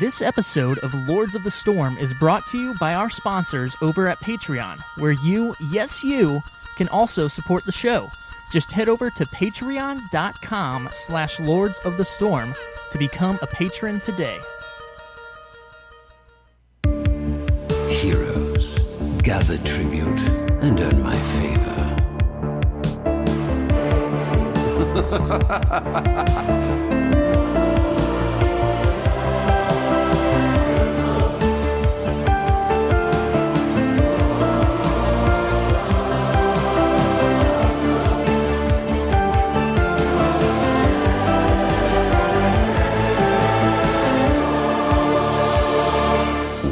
This episode of Lords of the Storm is brought to you by our sponsors over at Patreon, where you, yes you, can also support the show. Just head over to patreon.com/Lords of the Storm to become a patron today. Heroes, gather tribute and earn my favor.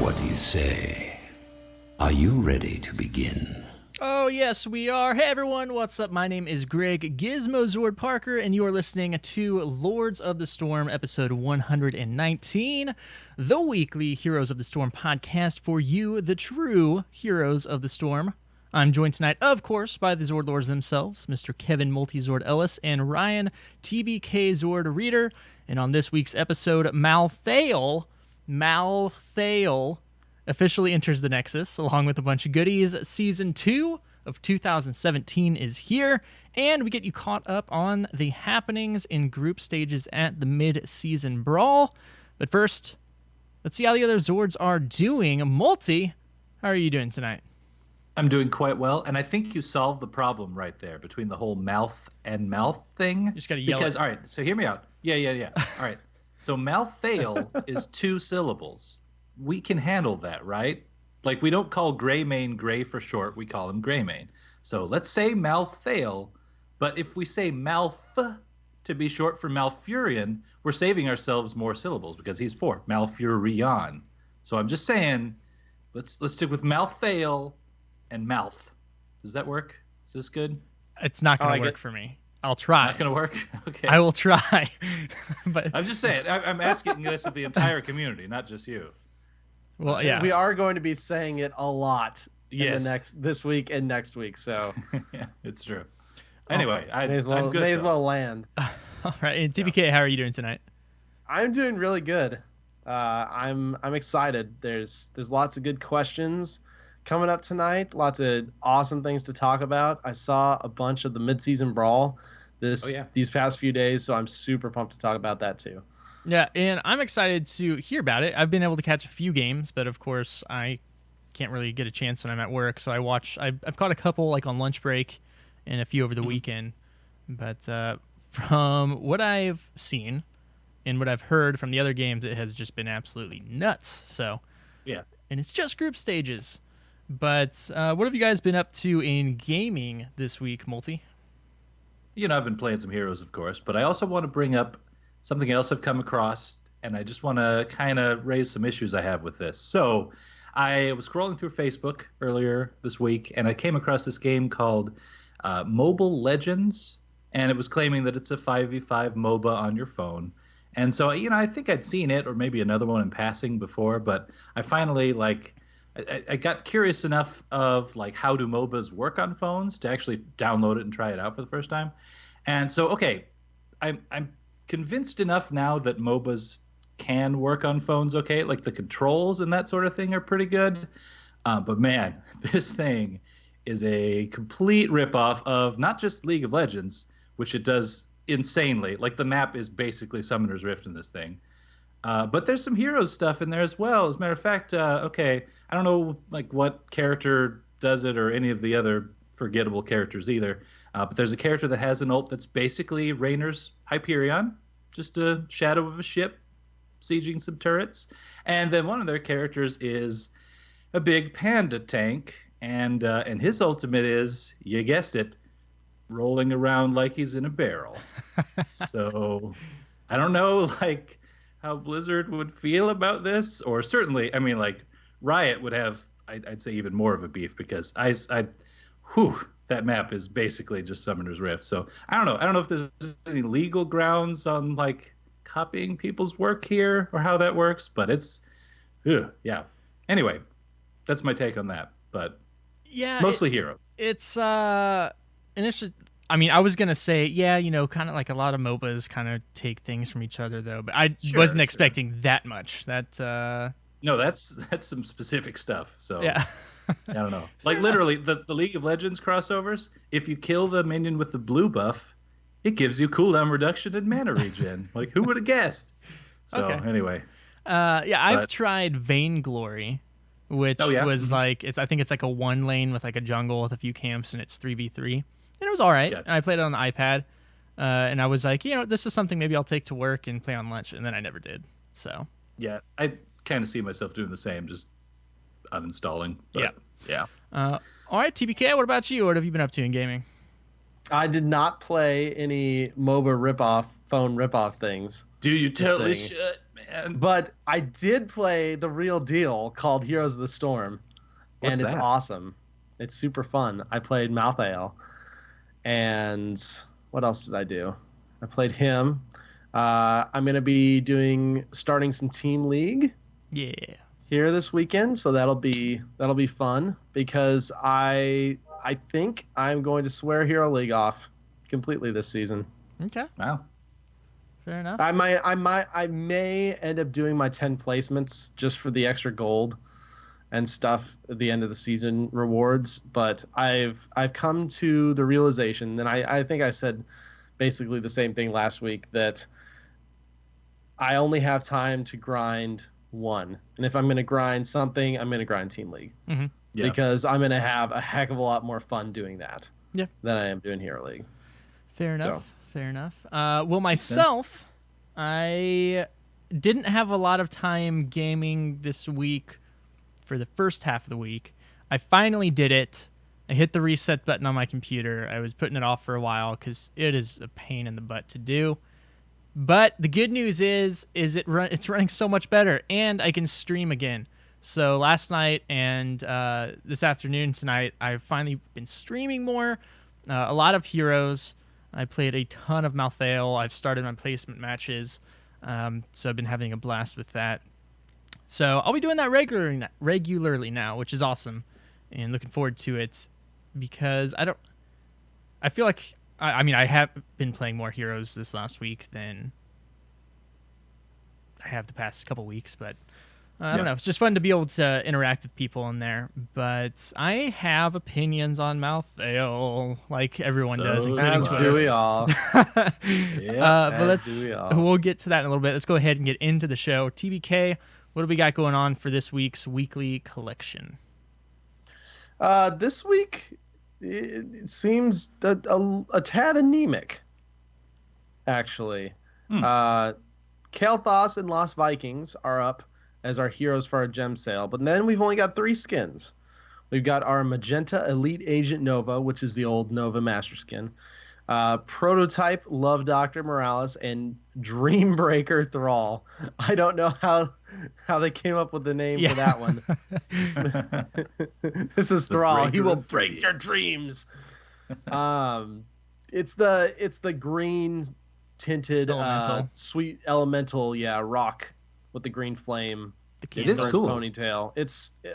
What do you say? Are you ready to begin? Oh, yes, we are. Hey, everyone. What's up? My name is Greg Gizmozord Parker, and you are listening to Lords of the Storm, episode 119, the weekly Heroes of the Storm podcast for you, the true Heroes of the Storm. I'm joined tonight, of course, by the Zord Lords themselves, Mr. Kevin Multizord Ellis and Ryan TBK Zord Reader. And on this week's episode, Malthael officially enters the Nexus, along with a bunch of goodies. Season 2 of 2017 is here, and we get you caught up on the happenings in group stages at the mid-season brawl. But first, let's see how the other Zords are doing. Multi, how are you doing tonight? I'm doing quite well, and I think you solved the problem right there between the whole mouth and mouth thing. You just gotta yell because, it. all right, so hear me out. Yeah. All right. So Malthael is 2 syllables. We can handle that, right? Like, we don't call Greymane Gray for short. We call him Greymane. So let's say Malthael, but if we say Malf to be short for Malfurion, we're saving ourselves more syllables because he's 4. Malfurion. So I'm just saying, let's stick with Malthael and mouth. Does that work? Is this good? It's not going to work for me. I'll try. Not going to work? Okay. I will try. But I'm just saying, I'm asking this of the entire community, not just you. well, yeah. We are going to be saying it a lot Yes. in this week and next week, so Yeah, it's true. Anyway, may as well, I'm good. may as though. well land. All right. And TBK, how are you doing tonight? I'm doing really good. I'm excited. There's lots of good questions coming up tonight. Lots of awesome things to talk about. I saw a bunch of the mid-season brawl these past few days, so I'm super pumped to talk about that too. Yeah, and I'm excited to hear about it. I've been able to catch a few games, but of course I can't really get a chance when I'm at work. So I've caught a couple like on lunch break and a few over the weekend. But from what I've seen and what I've heard from the other games, it has just been absolutely nuts. So Yeah. and it's just group stages. But what have you guys been up to in gaming this week, Multi? You know, I've been playing some Heroes, of course, but I also want to bring up something else I've come across, and I just want to kind of raise some issues I have with this. So I was scrolling through Facebook earlier this week, and I came across this game called Mobile Legends, and it was claiming that it's a 5v5 MOBA on your phone. And so, you know, I think I'd seen it or maybe another one in passing before, but I finally, I got curious enough of, how do MOBAs work on phones to actually download it and try it out for the first time. And so, okay, I'm convinced enough now that MOBAs can work on phones okay. Like, the controls and that sort of thing are pretty good. But, man, this thing is a complete ripoff of not just League of Legends, which it does insanely. Like, the map is basically Summoner's Rift in this thing. But there's some Heroes stuff in there as well. As a matter of fact, okay, I don't know what character does it or any of the other forgettable characters either. But there's a character that has an ult that's basically Raynor's Hyperion, just a shadow of a ship sieging some turrets. And then one of their characters is a big panda tank, and his ultimate is, you guessed it, rolling around like he's in a barrel. So I don't know, how Blizzard would feel about this, or certainly, I mean, Riot would have, I'd say, even more of a beef, because that map is basically just Summoner's Rift. So I don't know if there's any legal grounds on copying people's work here or how that works, but it's, yeah. Anyway, that's my take on that. But Yeah, mostly Heroes. It's initially, I mean, I was gonna say, yeah, kind of like a lot of MOBAs kind of take things from each other, though. But I wasn't expecting that much. No, that's some specific stuff. So yeah, I don't know. Like literally, the League of Legends crossovers. If you kill the minion with the blue buff, it gives you cooldown reduction and mana regen. Like who would have guessed? So anyway, I've tried Vainglory, which was like I think it's like a 1 lane with like a jungle with a few camps, and it's 3v3, and it was all right. Gotcha. And I played it on the iPad, and I was like, this is something maybe I'll take to work and play on lunch, and then I never did. So yeah, I kind of see myself doing the same, just uninstalling. But, yeah. All right, TBK, what about you? What have you been up to in gaming? I did not play any MOBA phone ripoff things. Dude, you totally should, man. But I did play the real deal called Heroes of the Storm. What's it's that? awesome. It's super fun. I played Methodical. And what else did I do? I played him. I'm going to be starting some Team League. Yeah. Here this weekend, so that'll be fun because I think I'm going to swear Hero League off completely this season. Okay. Wow. Fair enough. I may end up doing my 10 placements just for the extra gold and stuff at the end of the season rewards, but I've come to the realization, and I think I said basically the same thing last week, that I only have time to grind one. And if I'm going to grind something, I'm going to grind Team League. Mm-hmm. Yeah. Because I'm going to have a heck of a lot more fun doing that than I am doing Hero League. Fair enough. Fair enough. Well, myself, I didn't have a lot of time gaming this week for the first half of the week. I finally did it. I hit the reset button on my computer. I was putting it off for a while because it is a pain in the butt to do. But the good news is it's running so much better, and I can stream again. So last night and this afternoon tonight, I've finally been streaming more. A lot of Heroes. I played a ton of Malthael. I've started my placement matches, so I've been having a blast with that. So I'll be doing that regularly now, which is awesome, and looking forward to it because I feel like I have been playing more Heroes this last week than I have the past couple weeks, but I don't know. It's just fun to be able to interact with people in there. But I have opinions on Malthael, like everyone does, including As do we all. But we'll get to that in a little bit. Let's go ahead and get into the show. TBK, what do we got going on for this week's weekly collection? This week, it seems a tad anemic, actually. Kael'thas and Lost Vikings are up as our heroes for our gem sale, but then we've only got 3 skins. We've got our Magenta Elite Agent Nova, which is the old Nova Master skin, Prototype Love Doctor Morales, and Dreambreaker Thrall. I don't know how they came up with the name for that one. This is Thrall. He will break your dreams. It's the green tinted sweet elemental rock with the green flame. It is cool. Ponytail.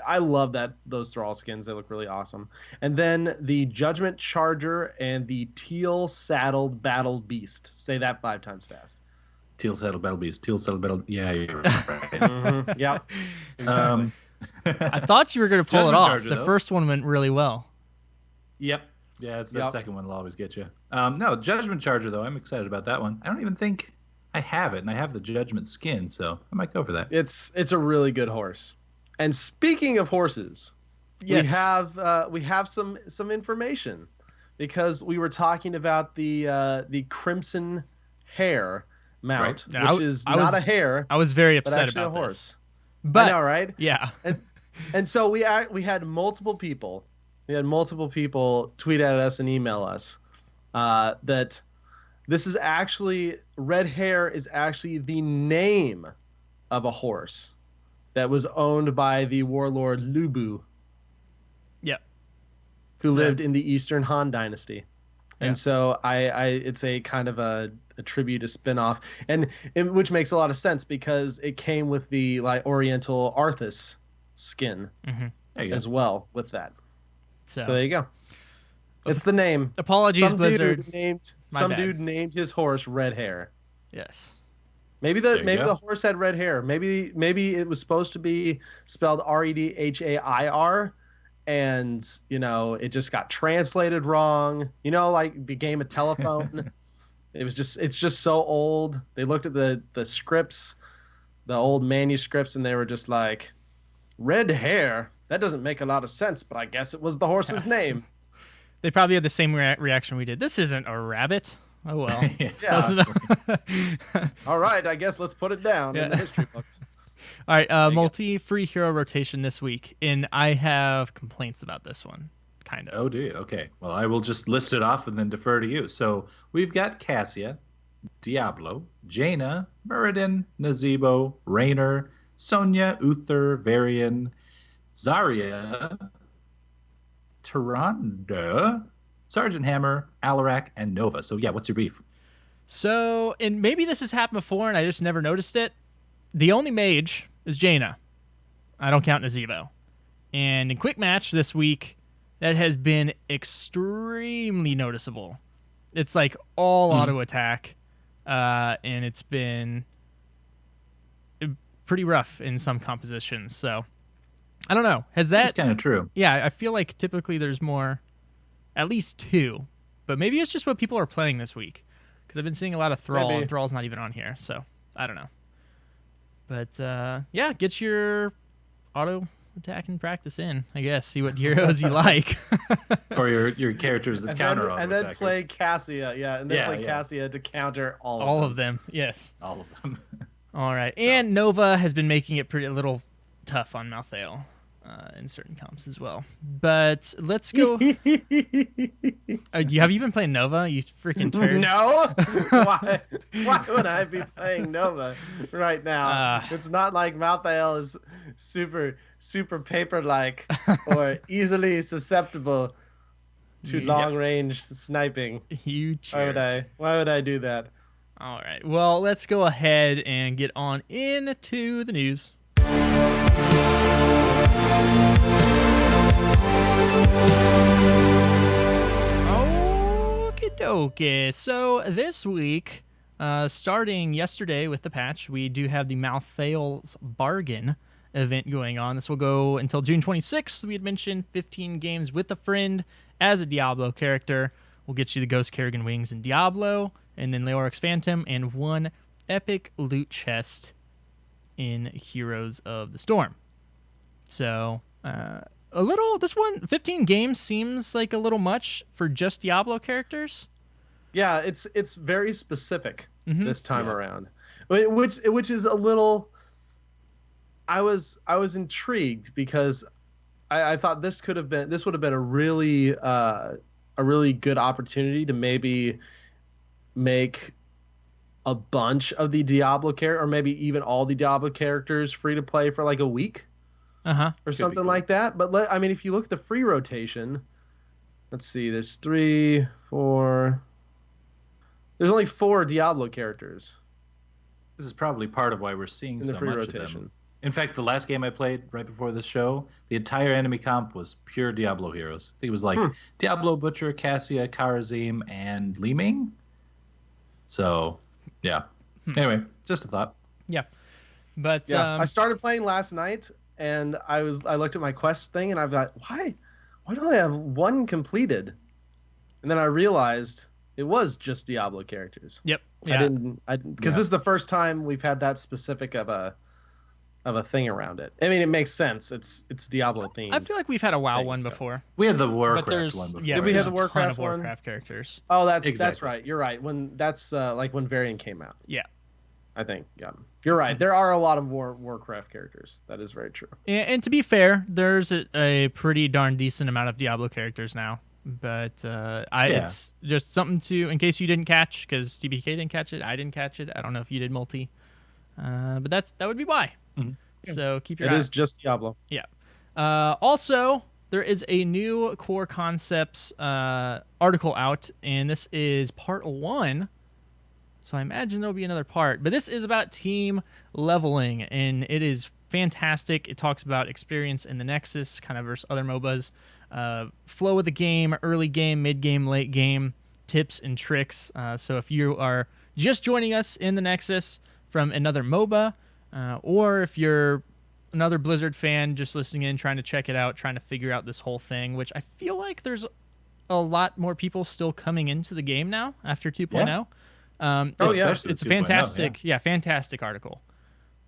I love those Thrall skins. They look really awesome. And then the Judgment Charger and the Teal Saddled Battle Beast. Say that 5 times fast. Teal Saddled Battle Beast. Teal Saddled Battle. Yeah, you're right. Mm-hmm. Yep. Exactly. I thought you were going to pull it off. Charger, the first one went really well. Yep. Yeah, that second one will always get you. No, Judgment Charger, though, I'm excited about that one. I don't even think I have it, and I have the Judgment skin, so I might go for that. It's a really good horse. And speaking of horses, we have some information, because we were talking about the Crimson Hare mount, which is not a hare. I was very upset about a horse. This. But I know, right? Yeah. And so we had multiple people. We had multiple people tweet at us and email us that this is actually, Red Hare is actually the name of a horse that was owned by the warlord Lubu. Yep. Who lived in the Eastern Han Dynasty. Yeah. And so it's a kind of a tribute, a spin-off, and which makes a lot of sense because it came with the Oriental Arthas skin as well with that. So there you go. It's the name. Apologies, Blizzard. My Some bad. dude named his horse Red Hair. Yes. Maybe There you go. the horse had red hair. Maybe it was supposed to be spelled Redhair, and it just got translated wrong. Like the game of telephone. It's just so old. They looked at the scripts, the old manuscripts, and they were just like, red hair. That doesn't make a lot of sense, but I guess it was the horse's name. They probably had the same reaction we did. This isn't a rabbit. Oh, well. Yeah. All right, I guess let's put it down in the history books. All right, multi-free hero rotation this week, and I have complaints about this one, kind of. Oh, do you? Okay. Well, I will just list it off and then defer to you. So we've got Cassia, Diablo, Jaina, Muradin, Nazebo, Raynor, Sonya, Uther, Varian, Zarya, Tyrande, Sergeant Hammer, Alarak, and Nova. So yeah, what's your beef? So, and maybe this has happened before and I just never noticed it. The only mage is Jaina. I don't count Nazebo. And in quick match this week, that has been extremely noticeable. It's like all auto attack, and it's been pretty rough in some compositions. So I don't know. Has that? That's kind of true. Yeah, I feel like typically there's more, at least two, but maybe it's just what people are playing this week. Because I've been seeing a lot of Thrall, and Thrall's not even on here, so I don't know. But yeah, get your auto attack and practice in, I guess. See what heroes you like. Or your characters that counter auto and then attackers. play Cassia, Cassia to counter all of them. Yes. All of them. All right. And Nova has been making it a little tough on Malthael in certain comps as well. But let's go. Have you been playing Nova? You freaking turd. No. Why would I be playing Nova right now? It's not like Malthael is super paper-like or easily susceptible to long-range sniping. You turd. Why would I do that? All right. Well, let's go ahead and get on into the news. Okie dokie. So this week, starting yesterday with the patch, we do have the Malthael's Bargain event going on. This will go until June 26th. We had mentioned 15 games with a friend as a Diablo character. We'll get you the Ghost Kerrigan Wings in Diablo, and then Leoric's Phantom, and one epic loot chest in Heroes of the Storm. So, this 15 games seems like a little much for just Diablo characters. Yeah, it's very specific this time around, which is a little. I was intrigued because I thought this would have been a really good opportunity to maybe make a bunch of the Diablo characters, or maybe even all the Diablo characters, free to play for like a week, or something cool like that. But if you look at the free rotation, let's see, there's 3, 4. There's only 4 Diablo characters. This is probably part of why we're seeing so free much rotation. of them. In fact, the last game I played right before this show, the entire enemy comp was pure Diablo heroes. I think it was like Diablo, Butcher, Cassia, Karazim, and Li Ming. So, yeah. Anyway, just a thought. Yeah. But I started playing last night, and I looked at my quest thing, and I've got, why do I have 1 completed? And then I realized it was just Diablo characters. Yep. Yeah. Because this is the first time we've had that specific of a thing around it. I mean, it makes sense. It's Diablo themed. I feel like we've had a WoW one before. We had the Warcraft one before. Yeah, did we have the Warcraft one? Warcraft characters. Oh, that's right. You're right. When that's like when Varian came out. Yeah. I think, yeah. You're right. There are a lot of Warcraft characters. That is very true. And to be fair, there's a pretty darn decent amount of Diablo characters now. But it's just something to, in case you didn't catch, because TBK didn't catch it, I didn't catch it. I don't know if you did multi. But that would be why. Mm-hmm. So keep your eye. It is just Diablo. Yeah. Also, there is a new Core Concepts article out, and this is part 1. So I imagine there'll be another part. But this is about team leveling, and it is fantastic. It talks about experience in the Nexus, kind of versus other MOBAs, flow of the game, early game, mid game, late game, tips and tricks. So if you are just joining us in the Nexus from another MOBA, or if you're another Blizzard fan just listening in, trying to check it out, trying to figure out this whole thing, which I feel like there's a lot more people still coming into the game now after 2.0. It's a fantastic, fantastic article.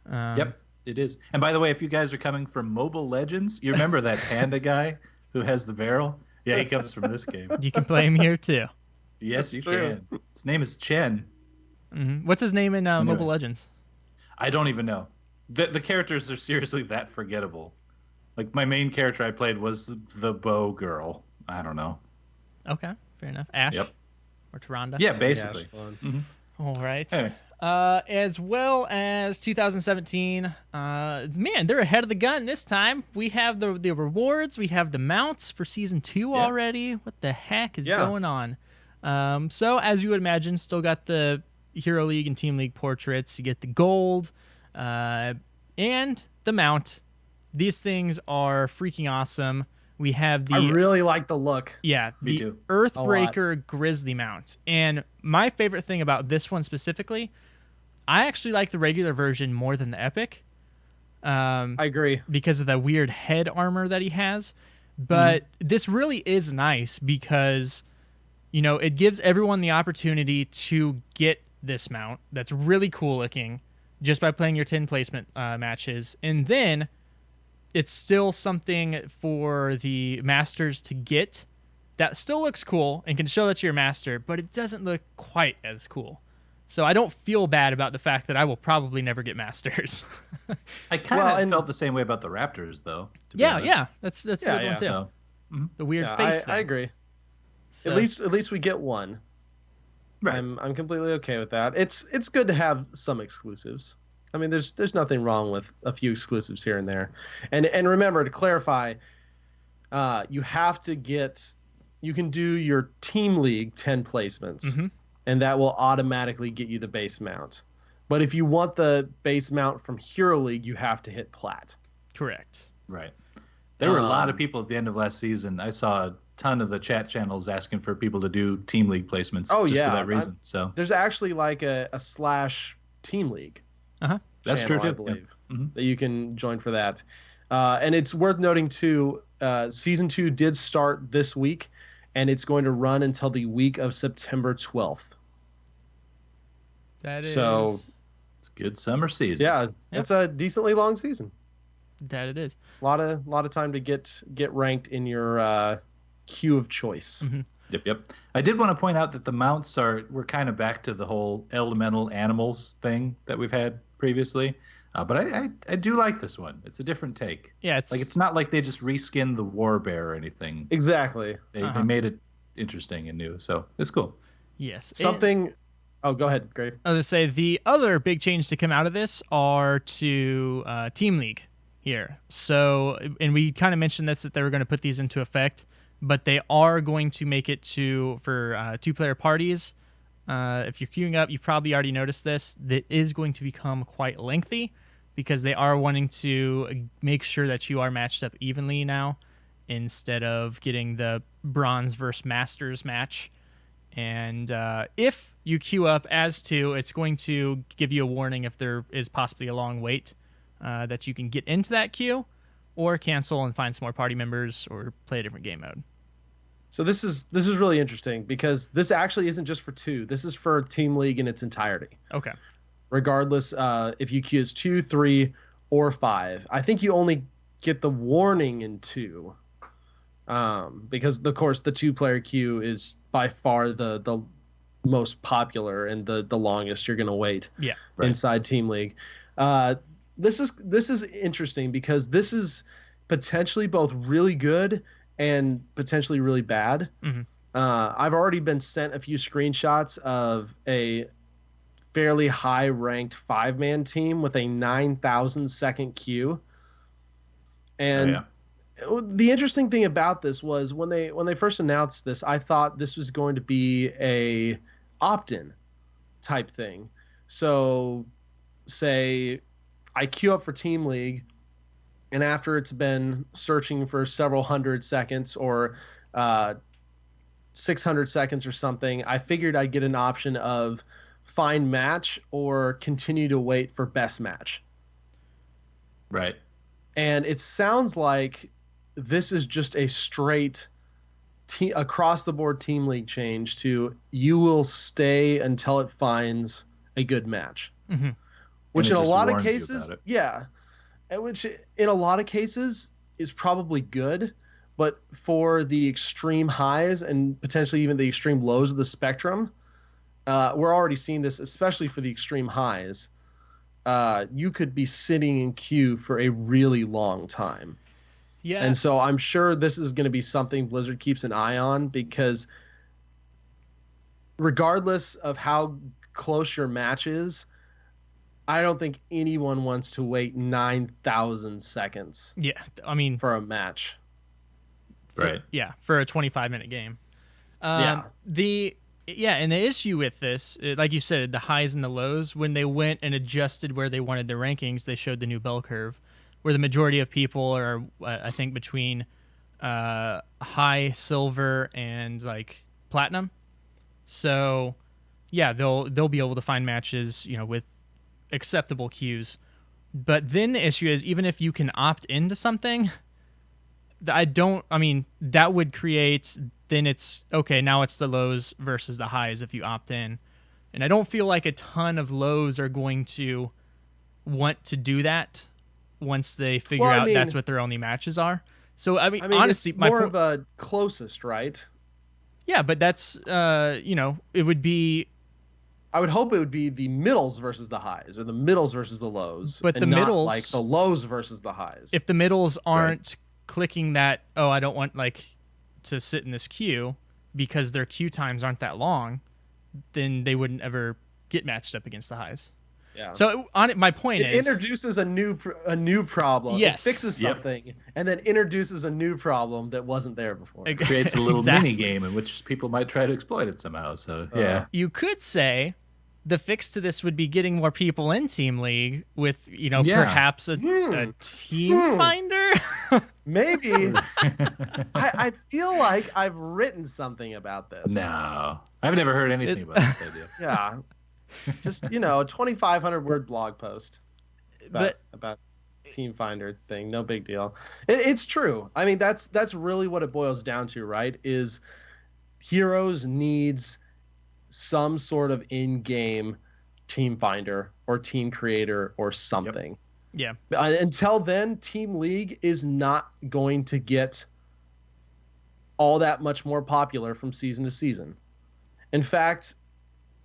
Yep, it is. And by the way, if you guys are coming from Mobile Legends, you remember that panda guy who has the barrel? Yeah, he comes from this game. You can play him here too. Yes, you can. His name is Chen. Mm-hmm. What's his name in Mobile Legends? I don't even know. The characters are seriously that forgettable. Like, my main character I played was the bow girl. I don't know. Okay, fair enough. Ash? Yep. Or Tyrande? Yeah, basically. All right. Anyway. As well as 2017, man, they're ahead of the gun this time. We have the rewards. We have the mounts for Season 2 already. What the heck is going on? So, as you would imagine, still got the Hero League and Team League portraits. You get the gold and the mount. These things are freaking awesome. We have the... I really like the look. Yeah, Me the too. Earthbreaker Grizzly mount. And my favorite thing about this one specifically, I actually like the regular version more than the epic. I agree. Because of the weird head armor that he has. But this really is nice because, you know, it gives everyone the opportunity to get this mount that's really cool looking just by playing your 10 placement matches. And then it's still something for the masters to get that still looks cool and can show that you're a master, but it doesn't look quite as cool. So I don't feel bad about the fact that I will probably never get masters. I kind of felt the same way about the Raptors, though. Yeah. That's a good one too. So, the weird face thing. I agree. So, At least we get one. Right. I'm completely okay with that. It's good to have some exclusives. I mean, there's nothing wrong with a few exclusives here and there. And remember, to clarify, you have to you can do your Team League 10 placements, and that will automatically get you the base mount. But if you want the base mount from Hero League, you have to hit plat. correct. Right. There were a lot of people at the end of last season. I saw a ton of the chat channels asking for people to do Team League placements just for that reason. So there's actually like a slash Team League. That's channel, true, I too. believe, Yeah. that you can join for that. And it's worth noting, too, Season 2 did start this week, and it's going to run until the week of September 12th. So it's a good summer season. Yeah, it's a decently long season. that it is. A lot of time to get ranked in your queue of choice. Yep. I did want to point out that the mounts we're kind of back to the whole elemental animals thing that we've had previously. But I do like this one. It's a different take. Yeah, It's not like they just reskinned the war bear or anything. Exactly. They made it interesting and new, so it's cool. yes. Something. Oh, go ahead, Greg. I was going to say the other big change to come out of this are to Team League here. So, and we kind of mentioned this, that they were going to put these into effect, but they are going to make it for two-player parties. If you're queuing up, you've probably already noticed this. That is going to become quite lengthy because they are wanting to make sure that you are matched up evenly now instead of getting the bronze versus masters match. And if you queue up as two, it's going to give you a warning if there is possibly a long wait that you can get into that queue or cancel and find some more party members or play a different game mode. So this is really interesting because this actually isn't just for two. This is for Team League in its entirety. Okay. Regardless if you queue as 2, 3, or 5. I think you only get the warning in 2. Because of course the 2-player queue is by far the most popular and the longest you're gonna wait. Yeah. Inside Team League. This is interesting because this is potentially both really good and potentially really bad. I've already been sent a few screenshots of a fairly high ranked 5-man team with a 9,000 second queue. And the interesting thing about this was when they first announced this, I thought this was going to be a opt-in type thing. So say I queue up for Team League, and after it's been searching for several hundred seconds or 600 seconds or something, I figured I'd get an option of find match or continue to wait for best match. Right. And it sounds like this is just a straight across the board Team League change to you will stay until it finds a good match. Mm-hmm. Which it in a just lot of warns you cases, about it. yeah, and which in a lot of cases is probably good, but for the extreme highs and potentially even the extreme lows of the spectrum, we're already seeing this, especially for the extreme highs. You could be sitting in queue for a really long time. Yeah. And so I'm sure this is going to be something Blizzard keeps an eye on, because regardless of how close your match is, I don't think anyone wants to wait 9,000 seconds Yeah. I mean, for a match. Right. Yeah, for a 25-minute game. Yeah. And the issue with this, like you said, the highs and the lows, when they went and adjusted where they wanted their rankings, they showed the new bell curve, where the majority of people are, I think, between high, silver, and like platinum. So, yeah, they'll be able to find matches, with acceptable queues. But then the issue is, even if you can opt into something, that would create, then it's okay, now it's the lows versus the highs if you opt in. And I don't feel like a ton of lows are going to want to do that once they figure out that's what their only matches are. So, honestly, it's more of a closest, right? Yeah, but that's, it would be. I would hope it would be the middles versus the highs, or the middles versus the lows, but and the not middles, like the lows versus the highs. If the middles aren't clicking that, I don't want to sit in this queue because their queue times aren't that long, then they wouldn't ever get matched up against the highs. Yeah. So my point is, it introduces a new problem. Yes. It fixes something, and then introduces a new problem that wasn't there before. It creates a little mini game in which people might try to exploit it somehow. So yeah, you could say the fix to this would be getting more people in Team League with, perhaps a team finder. Maybe. I feel like I've written something about this. No, I've never heard anything about this idea. Yeah. Just, a 2,500 word blog post about team finder thing. No big deal. It's true. I mean, that's really what it boils down to, right? Is Heroes needs some sort of in-game team finder or team creator or something. Yep. Yeah. Until then, Team League is not going to get all that much more popular from season to season. In fact,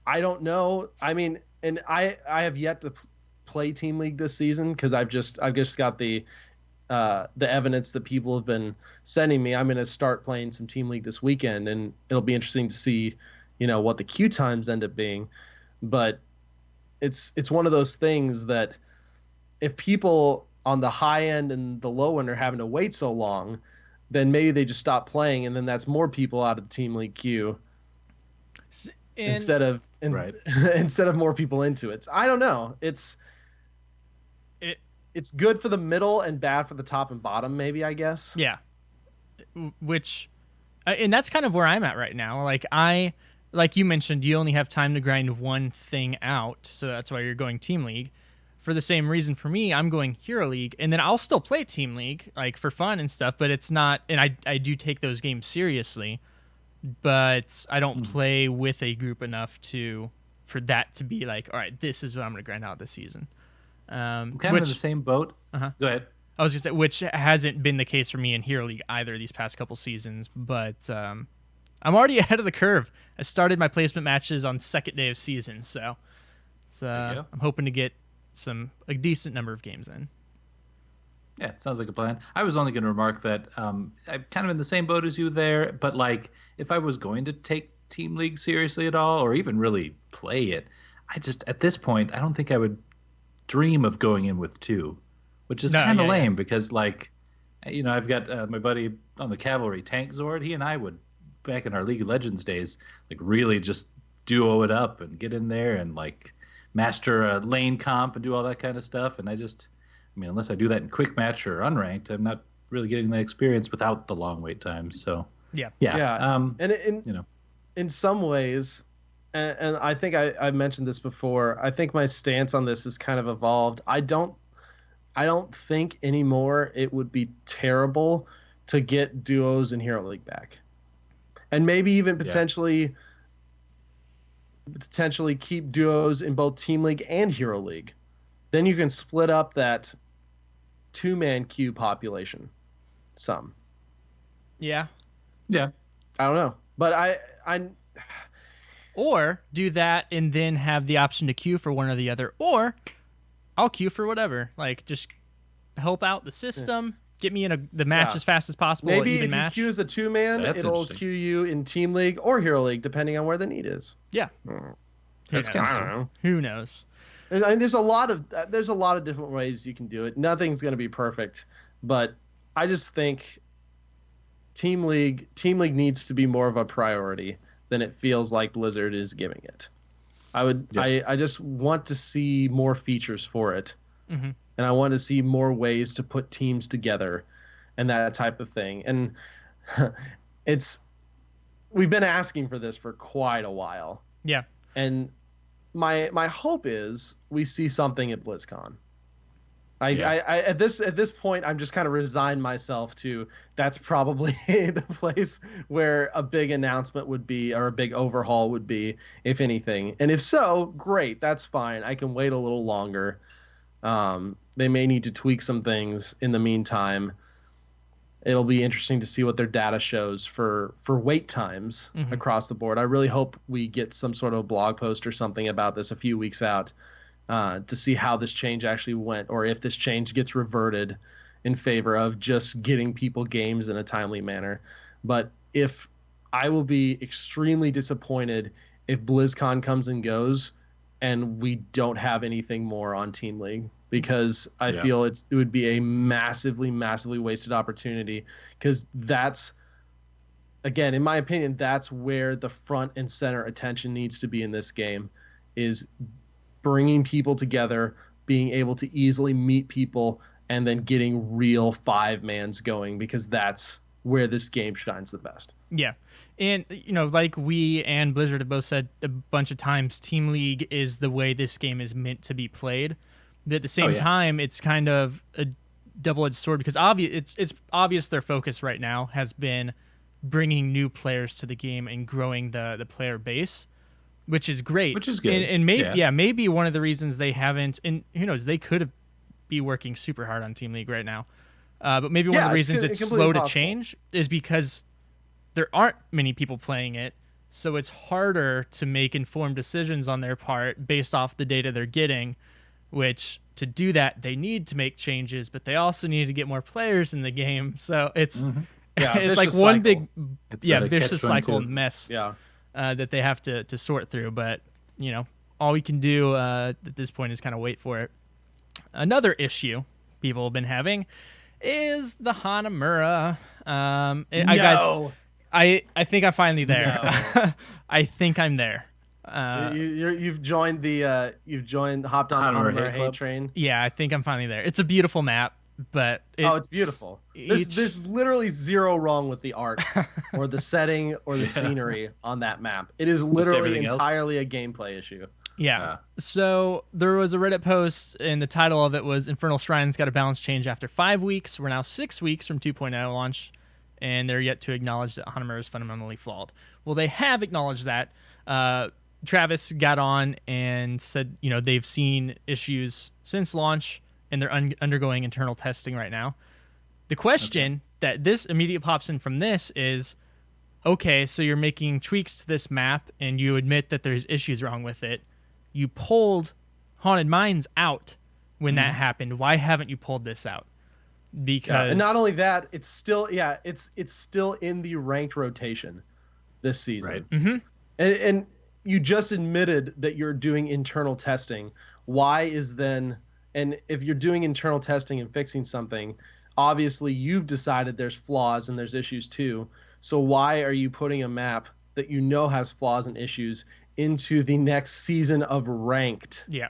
I don't know. I mean, and I have yet to play Team League this season because I've just got the evidence that people have been sending me. I'm going to start playing some Team League this weekend, and it'll be interesting to see, what the queue times end up being. But it's one of those things that if people on the high end and the low end are having to wait so long, then maybe they just stop playing, and then that's more people out of the Team League queue instead of more people into it. I don't know. It's good for the middle and bad for the top and bottom, maybe, I guess. Yeah. And that's kind of where I'm at right now. Like you mentioned, you only have time to grind one thing out, so that's why you're going Team League. For the same reason for me, I'm going Hero League, and then I'll still play Team League, for fun and stuff, but it's not, and I do take those games seriously, but I don't play with a group enough for that to be all right, this is what I'm going to grind out this season. I'm kind of in the same boat. Uh-huh. Go ahead. I was going to say, which hasn't been the case for me in Hero League either these past couple seasons, but I'm already ahead of the curve. I started my placement matches on second day of season, so I'm hoping to get a decent number of games in. Yeah, sounds like a plan. I was only going to remark that I'm kind of in the same boat as you there, but if I was going to take Team League seriously at all, or even really play it, at this point, I don't think I would dream of going in with two, which is kind of lame because I've got my buddy on the Cavalry, Tank Zord. He and I would, back in our League of Legends days, really just duo it up and get in there and master a lane comp and do all that kind of stuff. And I mean, unless I do that in quick match or unranked, I'm not really getting the experience without the long wait times. So Yeah. Yeah. And you know, in some ways, and I think I mentioned this before, I think my stance on this has kind of evolved. I don't think anymore it would be terrible to get duos in Hero League back. And maybe even potentially keep duos in both Team League and Hero League. Then you can split up that two-man queue population some. Yeah. yeah, I don't know. But I Or do that and then have the option to queue for one or the other. Or I'll queue for whatever. Like, just help out the system. Get me in the match as fast as possible. maybe even if match. you queue as a two-man, That's it'll interesting. queue you in Team League or Hero League, depending on where the need is. Yeah. That's Who knows? kind I don't know. Who knows? And there's a lot of different ways you can do it. Nothing's going to be perfect, but I just think Team League needs to be more of a priority than it feels like Blizzard is giving it. I just want to see more features for it. Mm-hmm. And I want to see more ways to put teams together and that type of thing. And we've been asking for this for quite a while. Yeah. And my hope is we see something at BlizzCon. I at this point I'm just kind of resigned myself to that's probably the place where a big announcement would be or a big overhaul would be, if anything. And if so, great, that's fine. I can wait a little longer. They may need to tweak some things in the meantime. It'll be interesting to see what their data shows for wait times across the board. I really hope we get some sort of blog post or something about this a few weeks out to see how this change actually went, or if this change gets reverted in favor of just getting people games in a timely manner. But if I will be extremely disappointed if BlizzCon comes and goes and we don't have anything more on Team League, because I feel it would be a massively, massively wasted opportunity, because that's, again, in my opinion, that's where the front and center attention needs to be in this game, is bringing people together, being able to easily meet people, and then getting real five-mans going, because that's where this game shines the best. Yeah. And, like we and Blizzard have both said a bunch of times, Team League is the way this game is meant to be played. But at the same time, it's kind of a double-edged sword, because it's obvious their focus right now has been bringing new players to the game and growing the player base, which is great. Which is good. And maybe one of the reasons they haven't, and who knows, they could be working super hard on Team League right now. But maybe one of the reasons it's slow to change is because there aren't many people playing it, so it's harder to make informed decisions on their part based off the data they're getting, which to do that, they need to make changes, but they also need to get more players in the game. So it's it's like one big vicious cycle mess that they have to sort through. But, all we can do at this point is kind of wait for it. Another issue people have been having is the Hanamura. I think I'm finally there. No. I think I'm there. You've hopped on the Hanamura hate train. Yeah, I think I'm finally there. It's a beautiful map, but it's beautiful. There's literally zero wrong with the art or the setting or the scenery on that map. It is literally entirely a gameplay issue. Yeah. So there was a Reddit post, and the title of it was Infernal Shrines got a balance change after 5 weeks. We're now 6 weeks from 2.0 launch, and they're yet to acknowledge that Hanamura is fundamentally flawed. Well, they have acknowledged that. Travis got on and said, they've seen issues since launch, and they're undergoing internal testing right now. The question that this immediately pops in from this is, okay, so you're making tweaks to this map, and you admit that there's issues wrong with it. You pulled Haunted Mines out when that happened. Why haven't you pulled this out? Because and not only that, it's still it's still in the ranked rotation this season. Right. Mm-hmm. And you just admitted that you're doing internal testing. Why is then, and if you're doing internal testing and fixing something, obviously you've decided there's flaws and there's issues too. So why are you putting a map that has flaws and issues into the next season of ranked Yeah.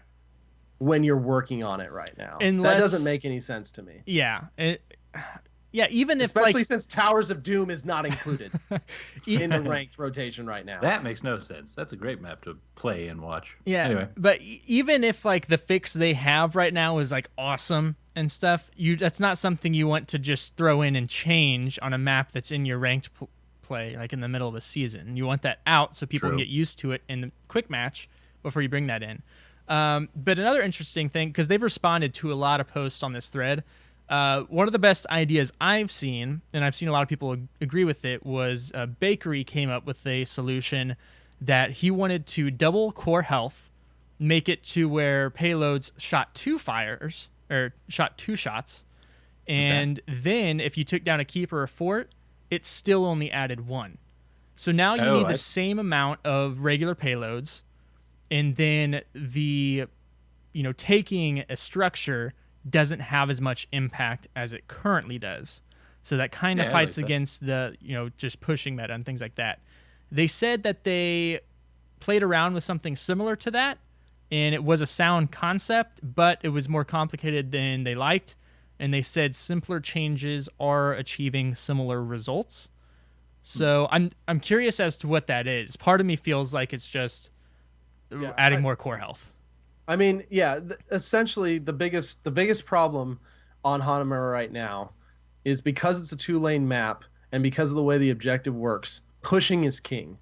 when you're working on it right now. Unless, that doesn't make any sense to me. Yeah. Yeah, even if especially since Towers of Doom is not included e- in the ranked rotation right now. That makes no sense. That's a great map to play and watch. Yeah. Anyway, But even if like the fix they have right now is like awesome and stuff, that's not something you want to just throw in and change on a map that's in your ranked play, like in the middle of a season. You want that out so people True. can get used to it in the quick match before you bring that in. But another interesting thing, because they've responded to a lot of posts on this thread, one of the best ideas I've seen, and I've seen a lot of people agree with it, was Bakery came up with a solution that he wanted to double core health, make it to where payloads shot 2 fires, or shot 2 shots, and then if you took down a keep or a fort, it still only added 1. So now you need the same amount of regular payloads, and then taking a structure doesn't have as much impact as it currently does. So that kind of fights against the, just pushing meta and things like that. They said that they played around with something similar to that, and it was a sound concept, but it was more complicated than they liked. And they said simpler changes are achieving similar results. So I'm curious as to what that is. Part of me feels like it's just adding more core health. I mean, yeah, essentially the biggest problem on Hanamura right now is because it's a 2-lane map and because of the way the objective works, pushing is king.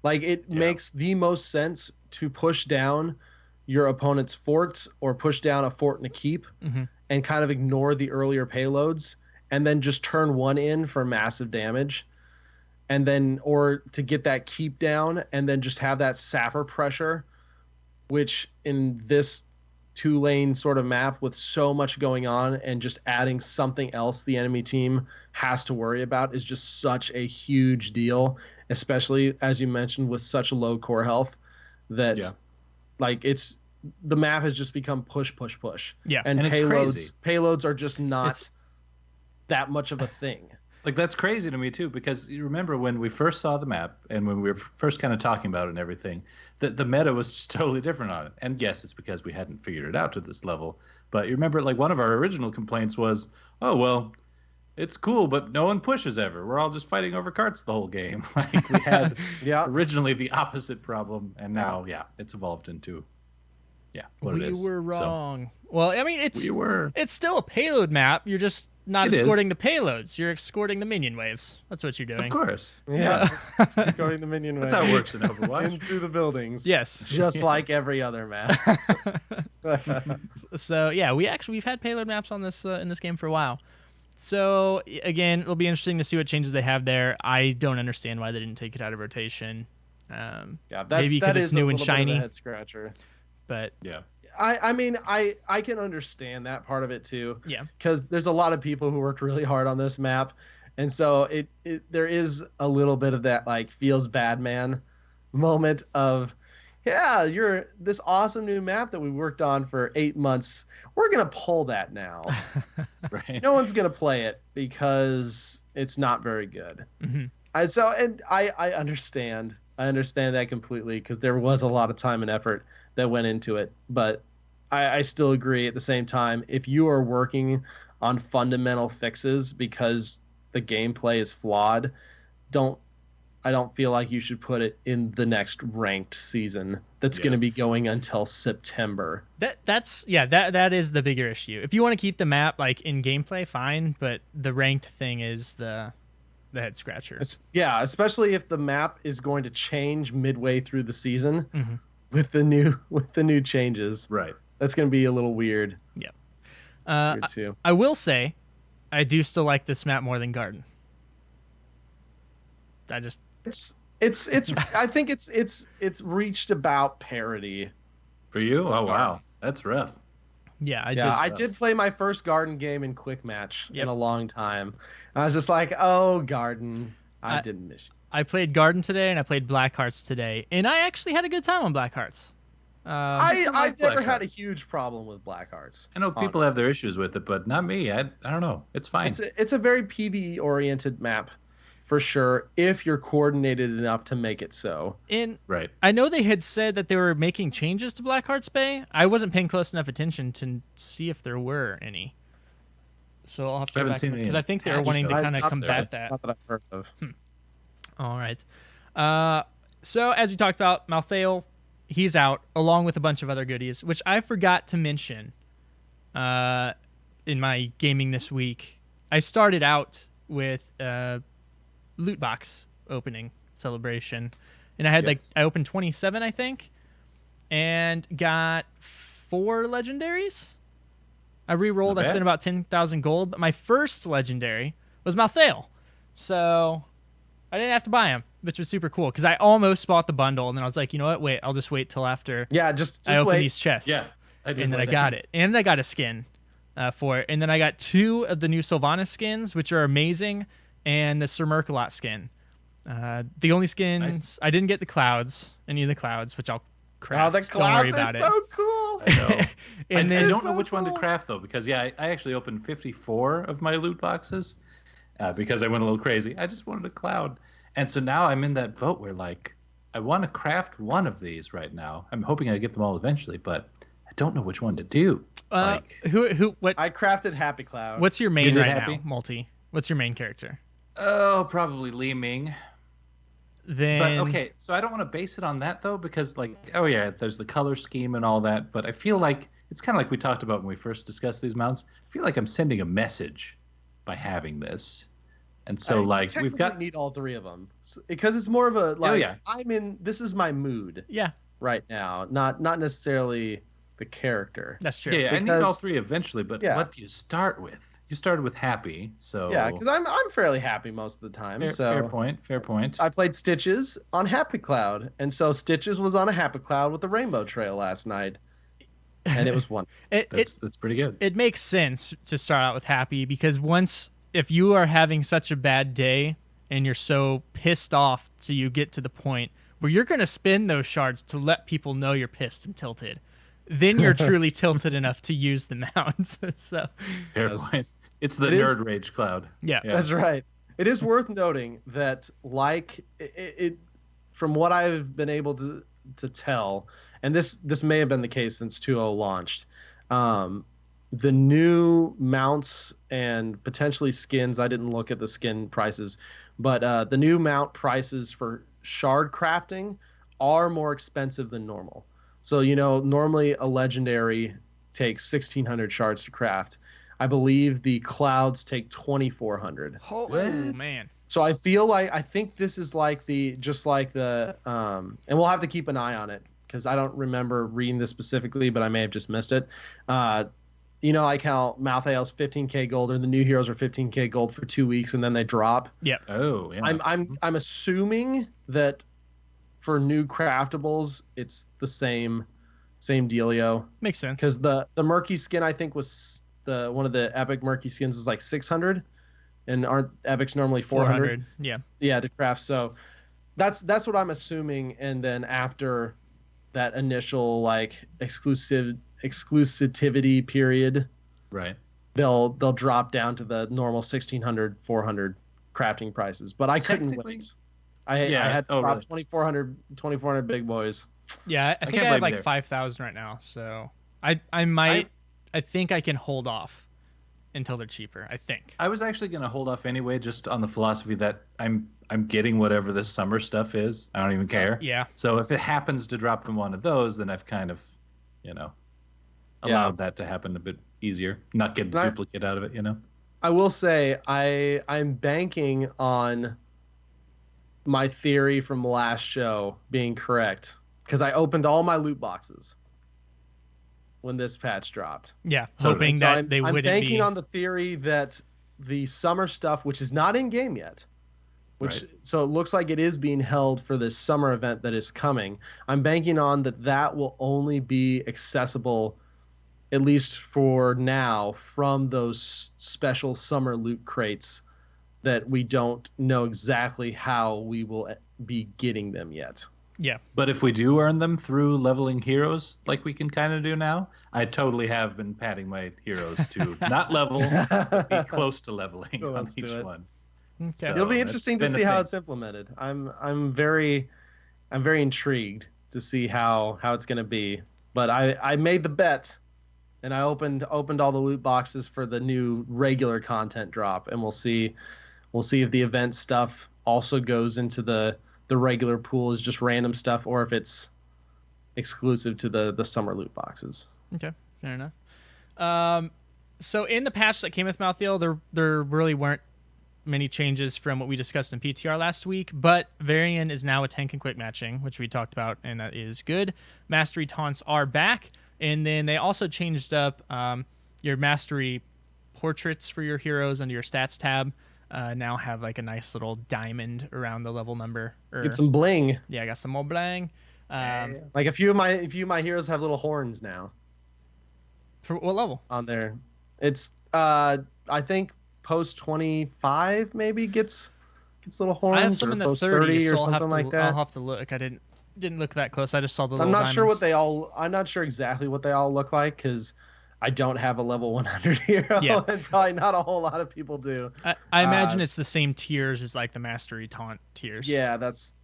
Like, it makes the most sense to push down your opponent's forts or push down a fort and a keep and kind of ignore the earlier payloads and then just turn 1 in for massive damage. And then, or to get that keep down and then just have that sapper pressure, which in this 2-lane sort of map with so much going on and just adding something else the enemy team has to worry about is just such a huge deal, especially as you mentioned with such a low core health that like the map has just become push. Yeah. And it's crazy. Payloads are just not that much of a thing. Like, that's crazy to me too, because you remember when we first saw the map and when we were first kind of talking about it and everything, the meta was just totally different on it. And yes, it's because we hadn't figured it out to this level. But you remember, like, one of our original complaints was, oh, well, it's cool, but no one pushes ever. We're all just fighting over carts the whole game. Like, we had originally the opposite problem, and now, it's evolved into, what it is. We were wrong. So, well, I mean, it's still a payload map. You're just not escorting the payloads. You're escorting the minion waves. That's what you're doing. Of course. Yeah. Escorting the minion waves. That's how it works in Overwatch. Into the buildings. Yes. Just like every other map. So, yeah, we've had payload maps on this in this game for a while. So, again, it'll be interesting to see what changes they have there. I don't understand why they didn't take it out of rotation. Maybe because it's new and shiny. Head scratcher. But I mean, I can understand that part of it too. Yeah. Because there's a lot of people who worked really hard on this map, and so there is a little bit of that like feels bad man moment of, you're this awesome new map that we worked on for 8 months. We're gonna pull that now. Right. No one's gonna play it because it's not very good. Mm-hmm. I understand. I understand that completely because there was a lot of time and effort that went into it. But I still agree at the same time, if you are working on fundamental fixes because the gameplay is flawed, I don't feel like you should put it in the next ranked season that's going to be going until September. That is the bigger issue. If you want to keep the map like in gameplay, fine, but the ranked thing is the head scratcher. Especially if the map is going to change midway through the season with the new changes. Right. That's going to be a little weird. Yeah. Weird too. I will say, I do still like this map more than Garden. It's I think it's reached about parity. For you? Oh wow, that's rough. Yeah, I did play my first Garden game in quick match in a long time. I was just like, oh, Garden, I didn't miss you. I played Garden today and I played Black Hearts today, and I actually had a good time on Black Hearts. I never had a huge problem with Black Hearts. I know people have their issues with it, but not me. I don't know. It's fine. It's a very PvE oriented map for sure if you're coordinated enough to make it so. And Right. I know they had said that they were making changes to Blackheart's Bay. I wasn't paying close enough attention to see if there were any. So I'll have to I go haven't back seen any because I think they were patch wanting to notes kind of necessarily. combat that. Not that I've heard of. All right. So as we talked about, Malthael, he's out along with a bunch of other goodies, which I forgot to mention in my gaming this week. I started out with loot box opening celebration, and I had I opened 27, I think, and got 4 legendaries. I re-rolled. I spent about 10,000 gold, but my first legendary was Malthael, so I didn't have to buy him, which was super cool because I almost bought the bundle, and then I was like, you know what? Wait, I'll just wait till after Just I open wait. these chests. Yeah, I did and the then I same. got it, and I got a skin for it, and then I got 2 of the new Sylvanas skins, which are amazing, and the Sir Merkalot skin. The only skins I didn't get any of the clouds, which I'll craft. Oh, the Don't worry clouds about are it. so cool. I know. And I then don't know so which one to cool. craft though, because I actually opened 54 of my loot boxes because I went a little crazy. I just wanted a cloud, and so now I'm in that boat where like I want to craft one of these right now. I'm hoping I get them all eventually, but I don't know which one to do. what? I crafted Happy Cloud. What's your You main did right Happy? now, Multi? What's your main character? Oh, probably Li Ming. Then But okay, so I don't want to base it on that though, because like, oh yeah, there's the color scheme and all that. But I feel like it's kind of like we talked about when we first discussed these mounts. I feel like I'm sending a message by having this, and so like we've got need all 3 of them because it's more of a like yeah. this is my mood yeah, right now, not necessarily the character. that's true. yeah, I need all because- 3 eventually. But Yeah. what do you start with? You started with Happy, so Yeah, because I'm fairly happy most of the time. fair point. Fair point. I played Stitches on Happy Cloud, and so Stitches was on a Happy Cloud with the Rainbow Trail last night, and it was wonderful. That's pretty good. It makes sense to start out with Happy because if you are having such a bad day and you're so pissed off, so you get to the point where you're going to spend those shards to let people know you're pissed and tilted, then you're truly tilted enough to use the mounts. So Fair point. It's the It is- nerd rage cloud. yeah. That's right. It is worth noting that, like it from what I've been able to tell, and this may have been the case since 2.0 launched, the new mounts and potentially skins. I didn't look at the skin prices, but the new mount prices for shard crafting are more expensive than normal. So normally a legendary takes 1,600 shards to craft. I believe the clouds take 2,400. Oh man. So I think this is like and we'll have to keep an eye on it because I don't remember reading this specifically, but I may have just missed it. Like how Malthael's 15k gold or the new heroes are 15k gold for 2 weeks and then they drop. Yeah. Oh, yeah. I'm assuming that for new craftables it's the same dealio Makes sense. because the murky skin I think was one of the epic murky skins is like 600, and aren't epics normally 400? Yeah. To craft. So that's what I'm assuming, and then after that initial like exclusivity period, right. they'll drop down to the normal 1,600 400 crafting prices. But I couldn't Technically- wait. I had to drop really? 2,400 big boys. Yeah, I think can't I have blame like you there. 5,000 right now, so I think I can hold off until they're cheaper. I think. I was actually going to hold off anyway, just on the philosophy that I'm getting whatever this summer stuff is. I don't even care. Yeah. So if it happens to drop in one of those, then I've kind of, allowed that to happen a bit easier. Not get a duplicate out of it, I will say I'm banking on my theory from last show being correct because I opened all my loot boxes when this patch dropped. Yeah, So hoping So that they I'm wouldn't banking be. on the theory that the summer stuff, which is not in game yet, so it looks like it is being held for this summer event that is coming. I'm banking on that will only be accessible, at least for now, from those special summer loot crates that we don't know exactly how we will be getting them yet. Yeah. But if we do earn them through leveling heroes, like we can kind of do now, I totally have been patting my heroes to not level, but be close to leveling on Let's do each it. one. Okay. So It'll be that's interesting to been a see how thing. it's implemented. I'm very intrigued to see how it's going to be. But I made the bet, and I opened all the loot boxes for the new regular content drop, and we'll see if the event stuff also goes into the regular pool as just random stuff, or if it's exclusive to the summer loot boxes. Okay, fair enough. So in the patch that came with Mouthfeel, there really weren't many changes from what we discussed in PTR last week, but Varian is now a tank and quick matching, which we talked about, and that is good. Mastery taunts are back, and then they also changed up your mastery portraits for your heroes under your stats tab. Now have like a nice little diamond around the level number. Get some bling. Yeah, I got some more bling. Like a few of my heroes have little horns now For what level? on there. It's I think post 25 maybe gets little horns. I have some or in the post 30s, or so something like that. I'll have to look. I didn't look that close. I just saw the little I'm not sure diamonds. what they all. I'm not sure exactly what they all look like because I don't have a level 100 hero, Yeah. and probably not a whole lot of people do. I imagine it's the same tiers as like the mastery taunt tiers. Yeah, that's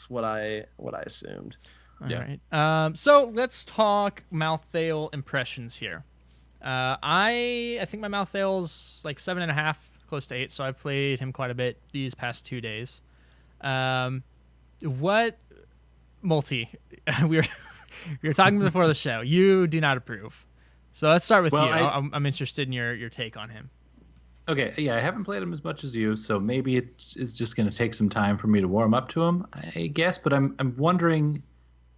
what I assumed. All Yeah. right. So let's talk Malthael impressions here. I think my Malthael's like 7.5, close to 8. So I've played him quite a bit these past 2 days. What multi? we were talking before the show. You do not approve. So let's start with Well, you. I'm interested in your take on him. Okay, yeah, I haven't played him as much as you, so maybe it is just going to take some time for me to warm up to him, I guess. But I'm wondering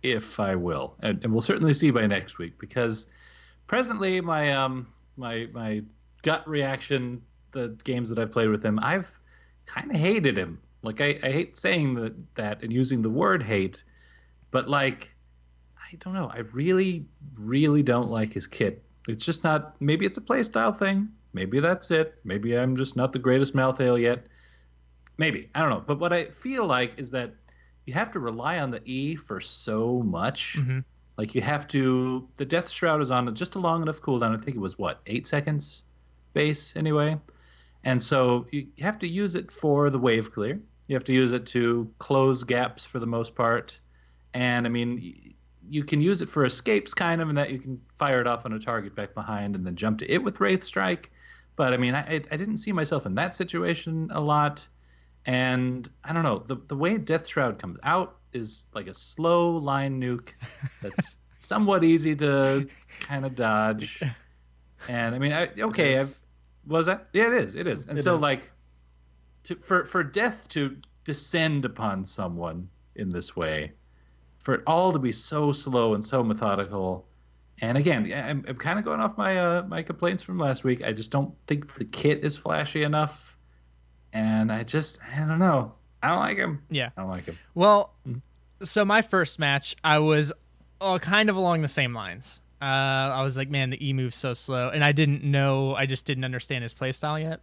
if I will, and we'll certainly see by next week, because presently my my gut reaction, the games that I've played with him, I've kind of hated him. Like I hate saying that and using the word hate, but like I don't know, I really don't like his kit. It's just not. Maybe it's a playstyle thing. Maybe that's it. Maybe I'm just not the greatest Malthael yet. Maybe. I don't know. But what I feel like is that you have to rely on the E for so much. Mm-hmm. Like you have to. The Death Shroud is on just a long enough cooldown. I think it was, what, 8 seconds base anyway? And so you have to use it for the wave clear. You have to use it to close gaps for the most part. And I mean, you can use it for escapes, kind of, in that you can fire it off on a target back behind and then jump to it with Wraith Strike. But I mean, I didn't see myself in that situation a lot. And I don't know, the way Death Shroud comes out is like a slow line nuke that's somewhat easy to kind of dodge. And I mean, was that? Yeah, it is. And It so is. like, for death to descend upon someone in this way, for it all to be so slow and so methodical. And again, I'm kind of going off my my complaints from last week. I just don't think the kit is flashy enough. And I don't know. I don't like him. Yeah. I don't like him. Well, so my first match, I was kind of along the same lines. I was like, man, the E move's so slow. And I just didn't understand his playstyle yet.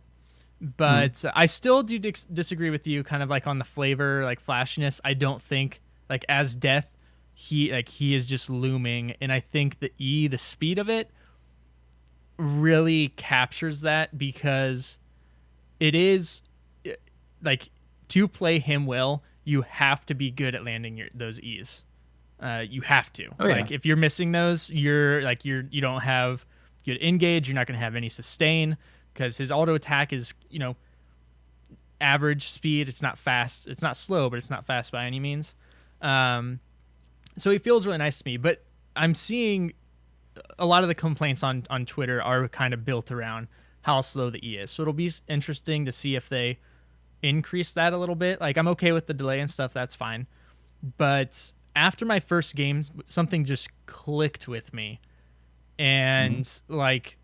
But I still do disagree with you kind of like on the flavor, like flashiness. I don't think like as Death, he is just looming. And I think the E, the speed of it really captures that, because it is like, to play him well, you have to be good at landing those E's. You have to. Oh, yeah. Like if you're missing those, you don't have good engage. You're not going to have any sustain, because his auto attack is, average speed. It's not fast. It's not slow, but it's not fast by any means. So he feels really nice to me. But I'm seeing a lot of the complaints on Twitter are kind of built around how slow the E is. So it'll be interesting to see if they increase that a little bit. Like, I'm okay with the delay and stuff. That's fine. But after my first game, something just clicked with me. And like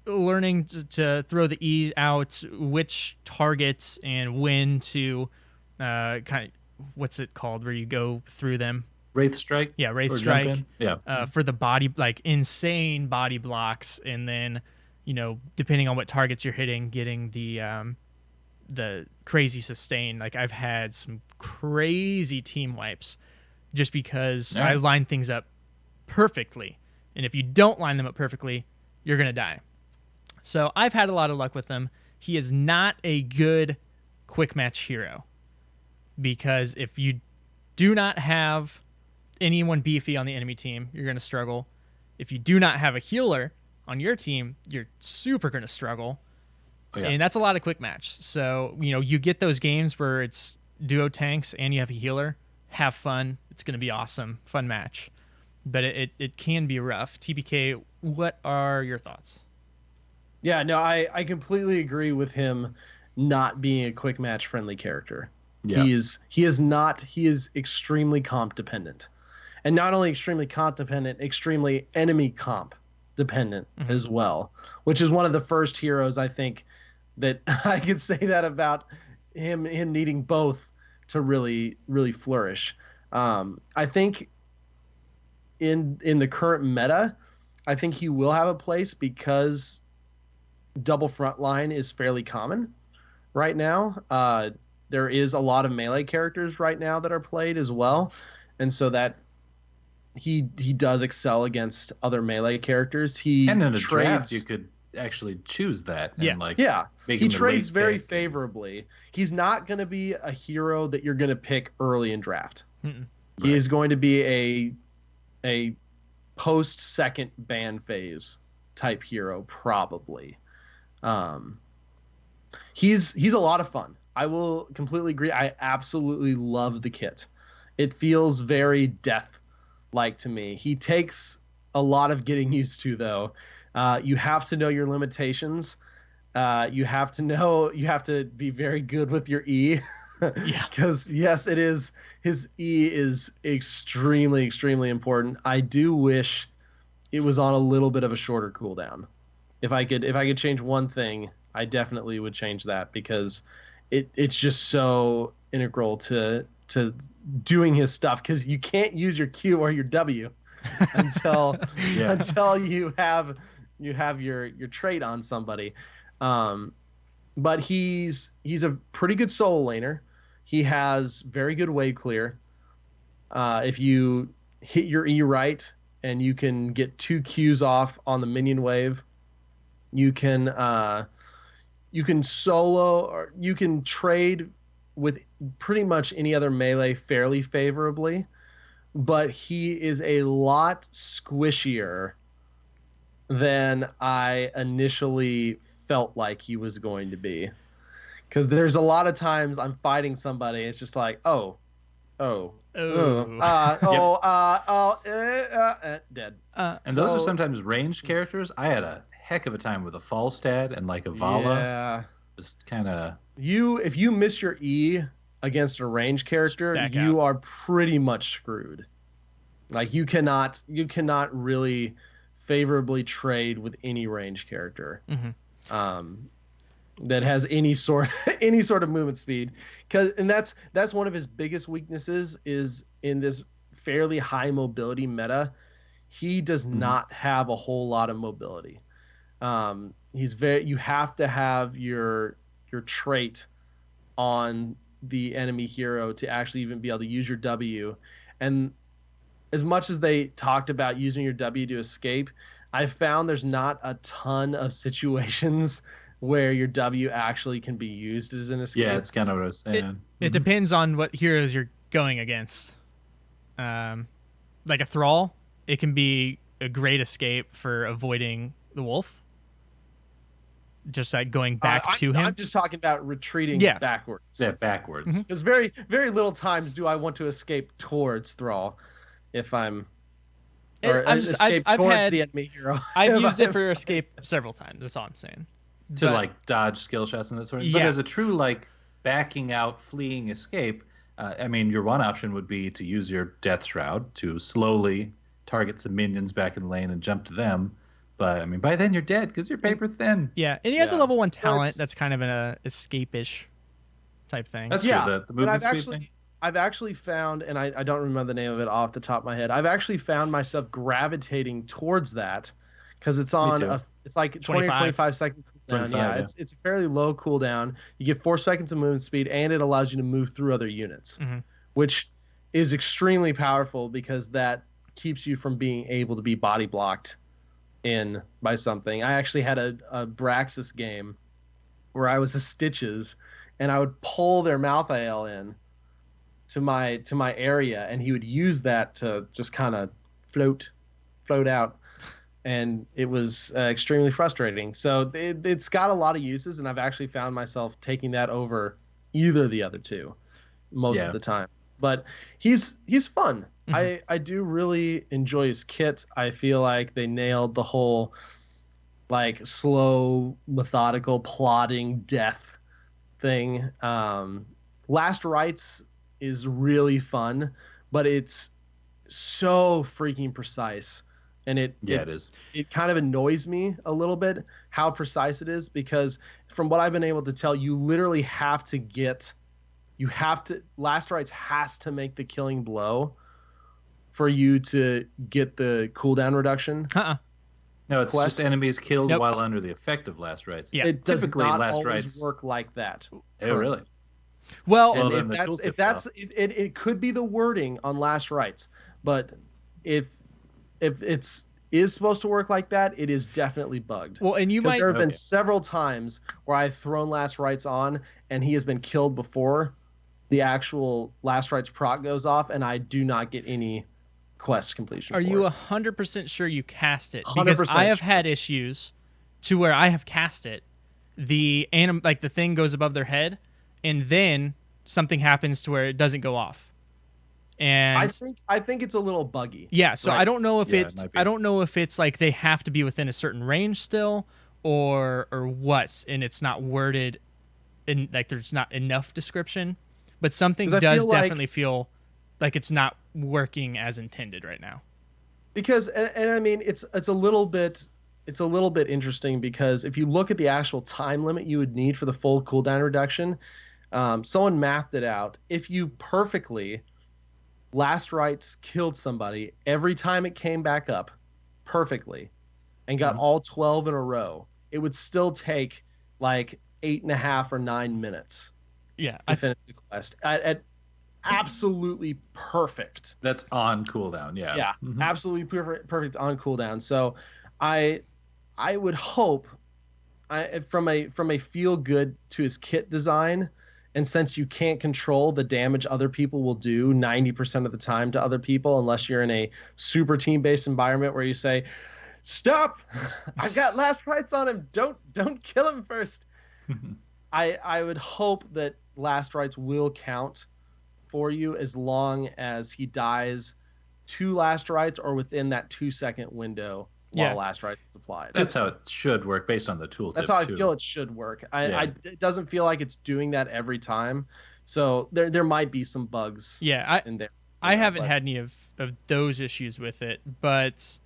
learning to throw the E out, which targets and when to kind of, what's it called, where you go through them? Wraith Strike? Yeah, Wraith Or Strike. jump in? Yeah. For the body, like insane body blocks, and then depending on what targets you're hitting, getting the crazy sustain. Like I've had some crazy team wipes just because I line things up perfectly, and if you don't line them up perfectly, you're gonna die. So I've had a lot of luck with him. He is not a good quick match hero, because if you do not have anyone beefy on the enemy team, you're going to struggle. If you do not have a healer on your team, you're super going to struggle. Oh, yeah. And that's a lot of quick match. So, you get those games where it's duo tanks and you have a healer. Have fun. It's going to be awesome. Fun match. But it can be rough. TPK, what are your thoughts? Yeah, no, I completely agree with him not being a quick match friendly character. Yeah. He is extremely comp dependent. And not only extremely comp dependent, extremely enemy comp dependent as well, which is one of the first heroes I think that I could say that about him needing both to really, really flourish. I think in the current meta, I think he will have a place because double frontline is fairly common right now. There is a lot of melee characters right now that are played as well, and so that he does excel against other melee characters. And in a draft, you could actually choose that. And make he him the trades late very pick. favorably. He's not going to be a hero that you're going to pick early in draft. Mm-mm. He is going to be a post second ban phase type hero probably. He's a lot of fun. I will completely agree. I absolutely love the kit. It feels very death like to me. He takes a lot of getting used to though. You have to know your limitations. You have to be very good with your E. Yeah. Because yes, it is. His E is extremely, extremely important. I do wish it was on a little bit of a shorter cooldown. If I could change one thing, I definitely would change that because it's just so integral to doing his stuff. Because you can't use your Q or your W until until you have your trait on somebody. But he's a pretty good solo laner. He has very good wave clear. If you hit your E right and you can get 2 Qs off on the minion wave, you can solo or you can trade with pretty much any other melee fairly favorably. But he is a lot squishier than I initially felt like he was going to be. Because there's a lot of times I'm fighting somebody, it's just like, dead. And those are sometimes ranged characters. I had a heck of a time with a Falstad and like a Vala. Yeah. Just kind of... If you miss your E against a ranged character, Back you out. are pretty much screwed. Like you cannot really favorably trade with any ranged character. That has any sort of movement speed, and that's one of his biggest weaknesses is in this fairly high mobility meta. He does not have a whole lot of mobility. You have to have your trait on the enemy hero to actually even be able to use your W. And as much as they talked about using your W to escape, I found there's not a ton of situations where your W actually can be used as an escape. Yeah, it's kind of what I was saying. It depends on what heroes you're going against. Like a Thrall, it can be a great escape for avoiding the wolf. Just like going back to him. I'm just talking about retreating backwards. Yeah, backwards. Because very, very little times do I want to escape towards Thrall if I'm... escape towards the enemy hero. I've used it for escape several times. That's all I'm saying. To like dodge skill shots and that sort of thing. But as a true like backing out, fleeing escape, I mean, your one option would be to use your Death Shroud to slowly target some minions back in lane and jump to them. But I mean, by then you're dead because you're paper thin. Yeah, and he has a level 1 talent that's kind of an escape-ish type thing. That's true. The movement speed thing. I've actually found, and I don't remember the name of it off the top of my head. I've actually found myself gravitating towards that because it's on it's like 20 or 25 seconds cooldown. Yeah, it's a fairly low cooldown. You get 4 seconds of movement speed, and it allows you to move through other units, which is extremely powerful because that keeps you from being able to be body blocked in by something. I actually had a Braxis game where I was a Stitches, and I would pull their mouth IL in to my area, and he would use that to just kind of float out, and it was extremely frustrating. So it's got a lot of uses, and I've actually found myself taking that over either of the other two most of the time. But he's fun. I do really enjoy his kit. I feel like they nailed the whole like slow, methodical, plodding death thing. Last Rites is really fun, but it's so freaking precise, and it is. It kind of annoys me a little bit how precise it is, because from what I've been able to tell, you literally have to Last Rites has to make the killing blow for you to get the cooldown reduction. No, it's quest. just enemies killed while under the effect of Last Rites. Yeah, it does typically not Last always Rites work like that. Oh, really? Well, then if that's it could be the wording on Last Rites, but if it's is supposed to work like that, it is definitely bugged. Well, and there have been several times where I've thrown Last Rites on and he has been killed before the actual Last Rites proc goes off, and I do not get any quest completion. Are you 100% sure you cast it? 100% Because I have had issues to where I have cast it, the thing goes above their head, and then something happens to where it doesn't go off. And I think it's a little buggy. Yeah, so right? I don't know if I don't know if it's like they have to be within a certain range still, or what, and it's not worded in like there's not enough description. But something does definitely feel like it's not working as intended right now. Because and I mean it's a little bit interesting, because if you look at the actual time limit you would need for the full cooldown reduction, someone mathed it out. If you perfectly Last Rites killed somebody every time it came back up perfectly and got all 12 in a row, it would still take like 8.5 or 9 minutes. Yeah, to finish the quest at absolutely perfect. That's on cooldown. Yeah. Absolutely perfect on cooldown. So I would hope, from a feel good to his kit design, and since you can't control the damage other people will do 90% of the time to other people, unless you're in a super team based environment where you say, "Stop! I've got Last Rites on him. Don't kill him first." I would hope that Last Rites will count for you as long as he dies 2 Last Rites or within that 2-second window while Last Rites is applied. That's how it should work based on the tooltip. That's how I feel it should work. It doesn't feel like it's doing that every time. So there might be some bugs in there. I haven't had any of those issues with it, but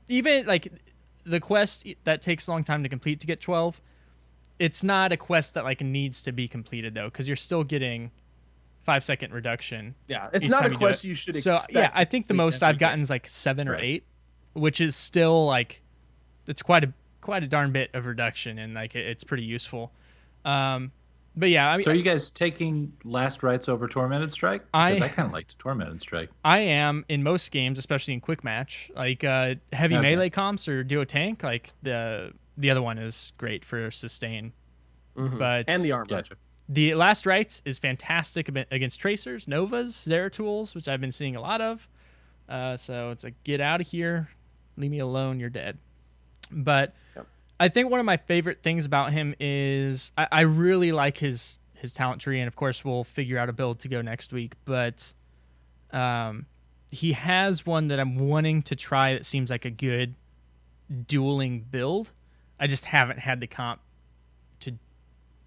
even like the quest that takes a long time to complete to get 12, it's not a quest that like needs to be completed though, because you're still getting 5-second reduction. Yeah, it's not a quest you should expect. So yeah, I think the most I've gotten is like 7 or 8, which is still like it's quite a darn bit of reduction, and like it's pretty useful. But yeah, I mean, so are you guys taking Last Rites over Tormented Strike? Because I kind of liked Tormented Strike. I am in most games, especially in quick match, like heavy melee comps or duo tank. Like the other one is great for sustain, but and the armor. Gotcha. The Last Rites is fantastic against Tracers, Novas, Zeratul, which I've been seeing a lot of. So it's like, get out of here, leave me alone, you're dead. But I think one of my favorite things about him is I really like his talent tree, and of course we'll figure out a build to go next week. But he has one that I'm wanting to try that seems like a good dueling build. I just haven't had the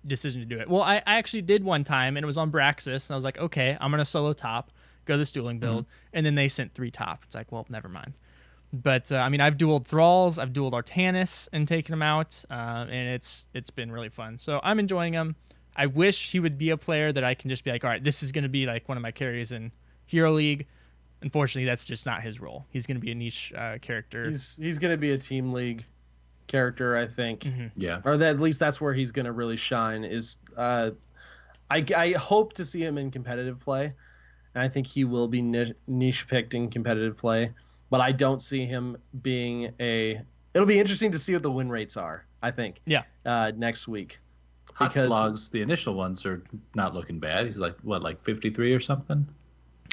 decision to do it. Well, I actually did one time, and it was on Braxis, and I was like, okay, I'm gonna solo top, go this dueling build, and then they sent 3 top. It's like, well, never mind. But I mean, I've dueled Thralls, I've dueled Artanis and taken him out, and it's been really fun. So I'm enjoying him. I wish he would be a player that I can just be like, all right, this is going to be like one of my carries in Hero League. Unfortunately, that's just not his role. He's going to be a niche character. He's going to be a team league character, I think. Yeah. Or at least that's where he's going to really shine. Is I hope to see him in competitive play, and I think he will be niche picked in competitive play. But I don't see him being It'll be interesting to see what the win rates are, I think. Yeah. Next week. Hot because Slogs, the initial ones are not looking bad. He's like, what, like 53 or something?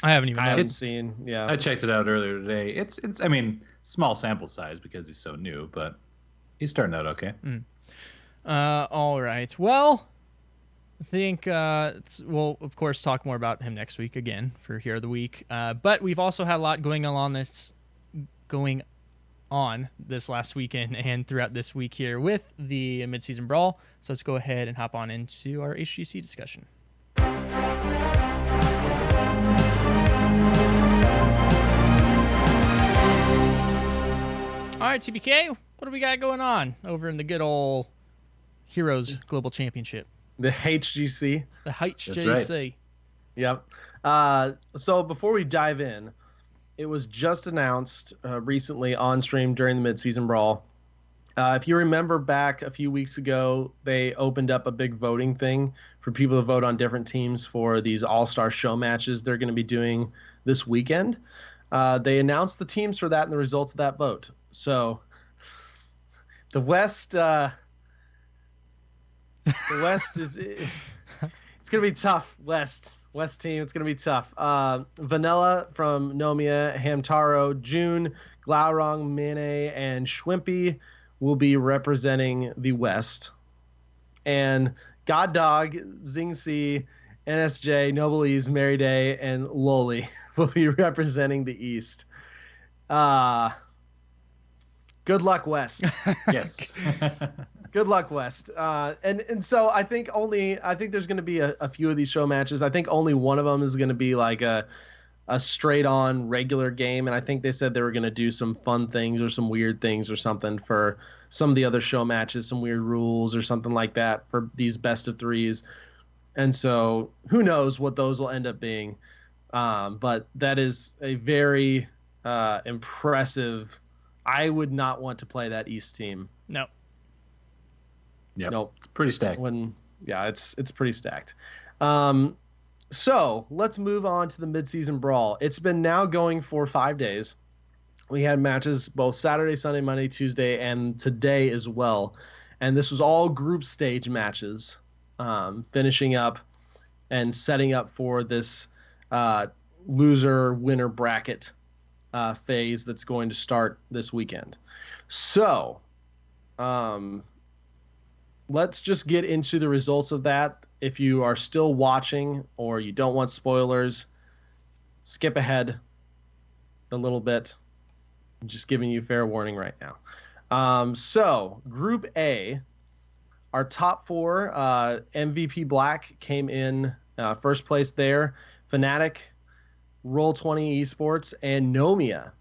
I haven't even I haven't noticed. seen. Yeah, I checked it out earlier today. I mean, small sample size because he's so new, but he's starting out okay. All right. Well, I think we'll of course talk more about him next week again for Hero of the Week. But we've also had a lot going on this last weekend and throughout this week here with the midseason brawl. So let's go ahead and hop on into our HGC discussion. All right, TBK, what do we got going on over in the good old Heroes Global Championship? the HGC. The HGC. That's right. Yep. So before we dive in, it was just announced recently on stream during the midseason brawl. If you remember back a few weeks ago, they opened up a big voting thing for people to vote on different teams for these all-star show matches they're going to be doing this weekend. They announced the teams for that and the results of that vote. So the West is it's going to be tough. West team, it's going to be tough. Vanilla from Nomia, Hamtaro, June, Glaurung, Mane, and Schwimpy will be representing the West. And God Dog, Xingxi, NSJ, Nobleze, Mary Day, and Loli will be representing the East. Good luck, West. Yes. Good luck, West. And so I think there's going to be a few of these show matches. I think only one of them is going to be like a straight on regular game. And I think they said they were going to do some fun things or some weird things or something for some of the other show matches, some weird rules or something like that for these best of threes. And so who knows what those will end up being. But that is a very impressive. I would not want to play that East team. No. Yeah, Nope. it's pretty stacked. It's pretty stacked. So let's move on to the midseason brawl. It's been now going for 5 days. We had matches both Saturday, Sunday, Monday, Tuesday, and today as well. And this was all group stage matches, finishing up and setting up for this loser winner bracket phase that's going to start this weekend. So, let's just get into the results of that. If you are still watching or you don't want spoilers, skip ahead a little bit. I'm just giving you fair warning right now. So, Group A, our top four, MVP Black came in first place there. Fnatic, Roll20 Esports, and Nomia.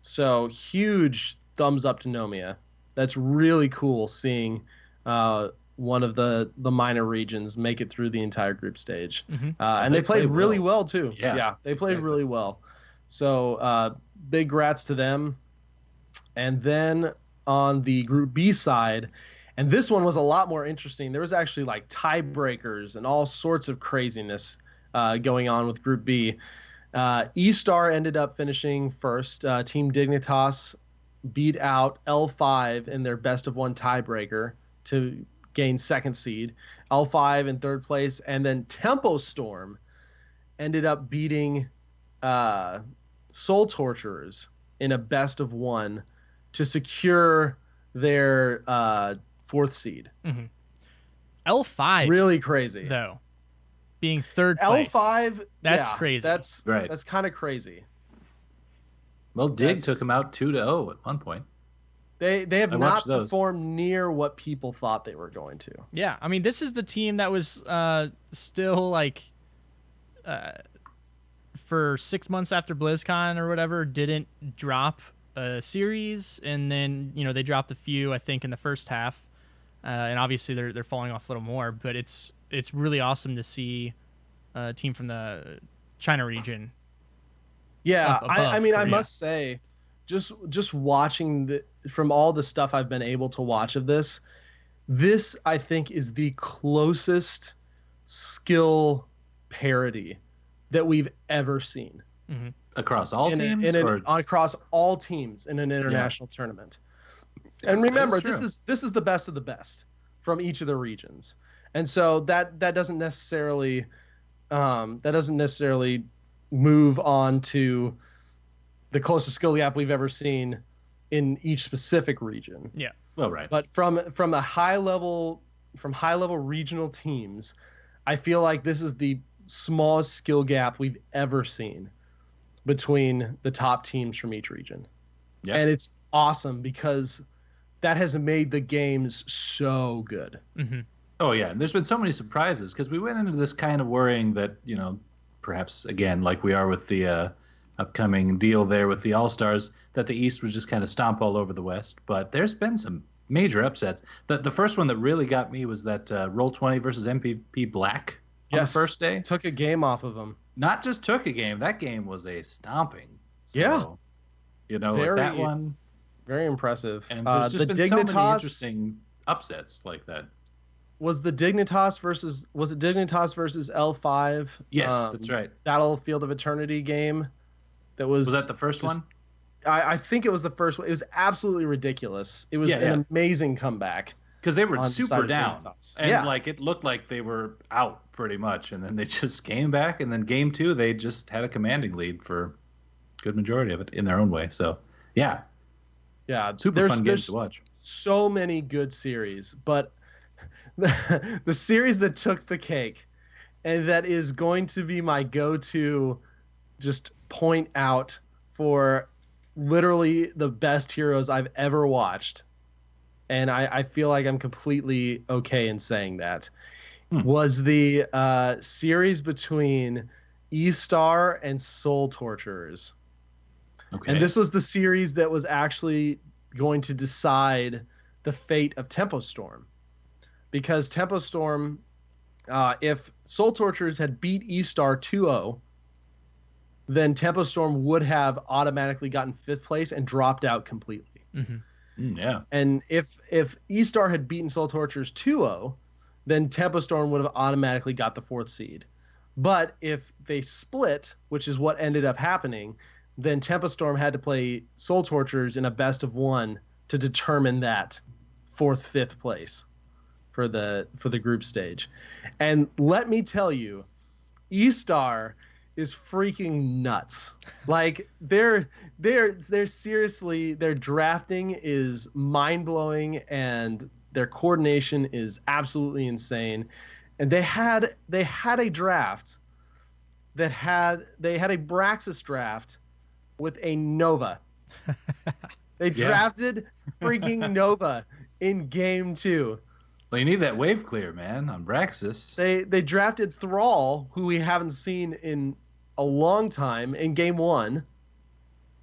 So, huge thumbs up to Nomia. That's really cool seeing one of the minor regions make it through the entire group stage. Mm-hmm. And they played really well too. Yeah, they played really well. So big grats to them. And then on the Group B side, and this one was a lot more interesting. There was actually like tiebreakers and all sorts of craziness going on with Group B. E-Star ended up finishing first. Team Dignitas beat out L5 in their best of one tiebreaker to gain second seed. L5 in third place, and then Tempo Storm ended up beating Soul Torturers in a best of one to secure their fourth seed. Mm-hmm. L5 really crazy though, being third place. L5, that's crazy. That's right. That's kind of crazy. Well, Dig took him out 2-0 at one point. They have not those. performed near what people thought they were going to. Yeah, I mean, this is the team that was still like for 6 months after BlizzCon or whatever, didn't drop a series, and then they dropped a few, I think, in the first half, and obviously they're falling off a little more. But it's really awesome to see a team from the China region. Yeah, I mean, Korea. I must say, just watching from all the stuff I've been able to watch of this I think is the closest skill parity that we've ever seen. Mm-hmm. Across all teams? Across all teams in an international tournament. And remember, this is the best of the best from each of the regions. And so that doesn't necessarily move on to the closest skill gap we've ever seen in each specific region. Yeah. Well, right. But from a high level regional teams, I feel like this is the smallest skill gap we've ever seen between the top teams from each region. Yeah. And it's awesome because that has made the games so good. Mm-hmm. Oh yeah, and there's been so many surprises because we went into this kind of worrying that, perhaps again, like we are with the upcoming deal there with the All-Stars, that the East would just kind of stomp all over the West. But there's been some major upsets. The first one that really got me was that Roll20 versus MVP Black on the first day. Took a game off of them. Not just took a game, that game was a stomping. So, Yeah. like that one. Very impressive. And there's just been so many interesting upsets like that. Was it Dignitas versus L5? Yes, that's right. Battlefield of Eternity game. Was that the first one? I think it was the first one. It was absolutely ridiculous. It was an amazing comeback. Because they were super down. And like it looked like they were out pretty much. And then they just came back. And then game 2, they just had a commanding lead for a good majority of it in their own way. So, yeah. Yeah. Super fun games to watch. So many good series. But the series that took the cake and that is going to be my go-to just point out for literally the best heroes I've ever watched, and I feel like I'm completely okay in saying that, was the series between E-Star and Soul Torturers. Okay. And this was the series that was actually going to decide the fate of Tempo Storm. Because Tempo Storm, if Soul Torturers had beat E-Star 2-0, then Tempo Storm would have automatically gotten 5th place and dropped out completely. Mm-hmm. Yeah. And if E-Star had beaten Soul Torturers 2-0, then Tempo Storm would have automatically got the 4th seed. But if they split, which is what ended up happening, then Tempo Storm had to play Soul Torturers in a best of 1 to determine that 4th, 5th place for the group stage. And let me tell you, E-Star is freaking nuts. Like they're seriously, their drafting is mind-blowing and their coordination is absolutely insane. And they had a draft that they had a Braxis draft with a Nova. They drafted freaking Nova in game 2. Well, you need that wave clear, man, on Braxis. They drafted Thrall, who we haven't seen in a long time, in game 1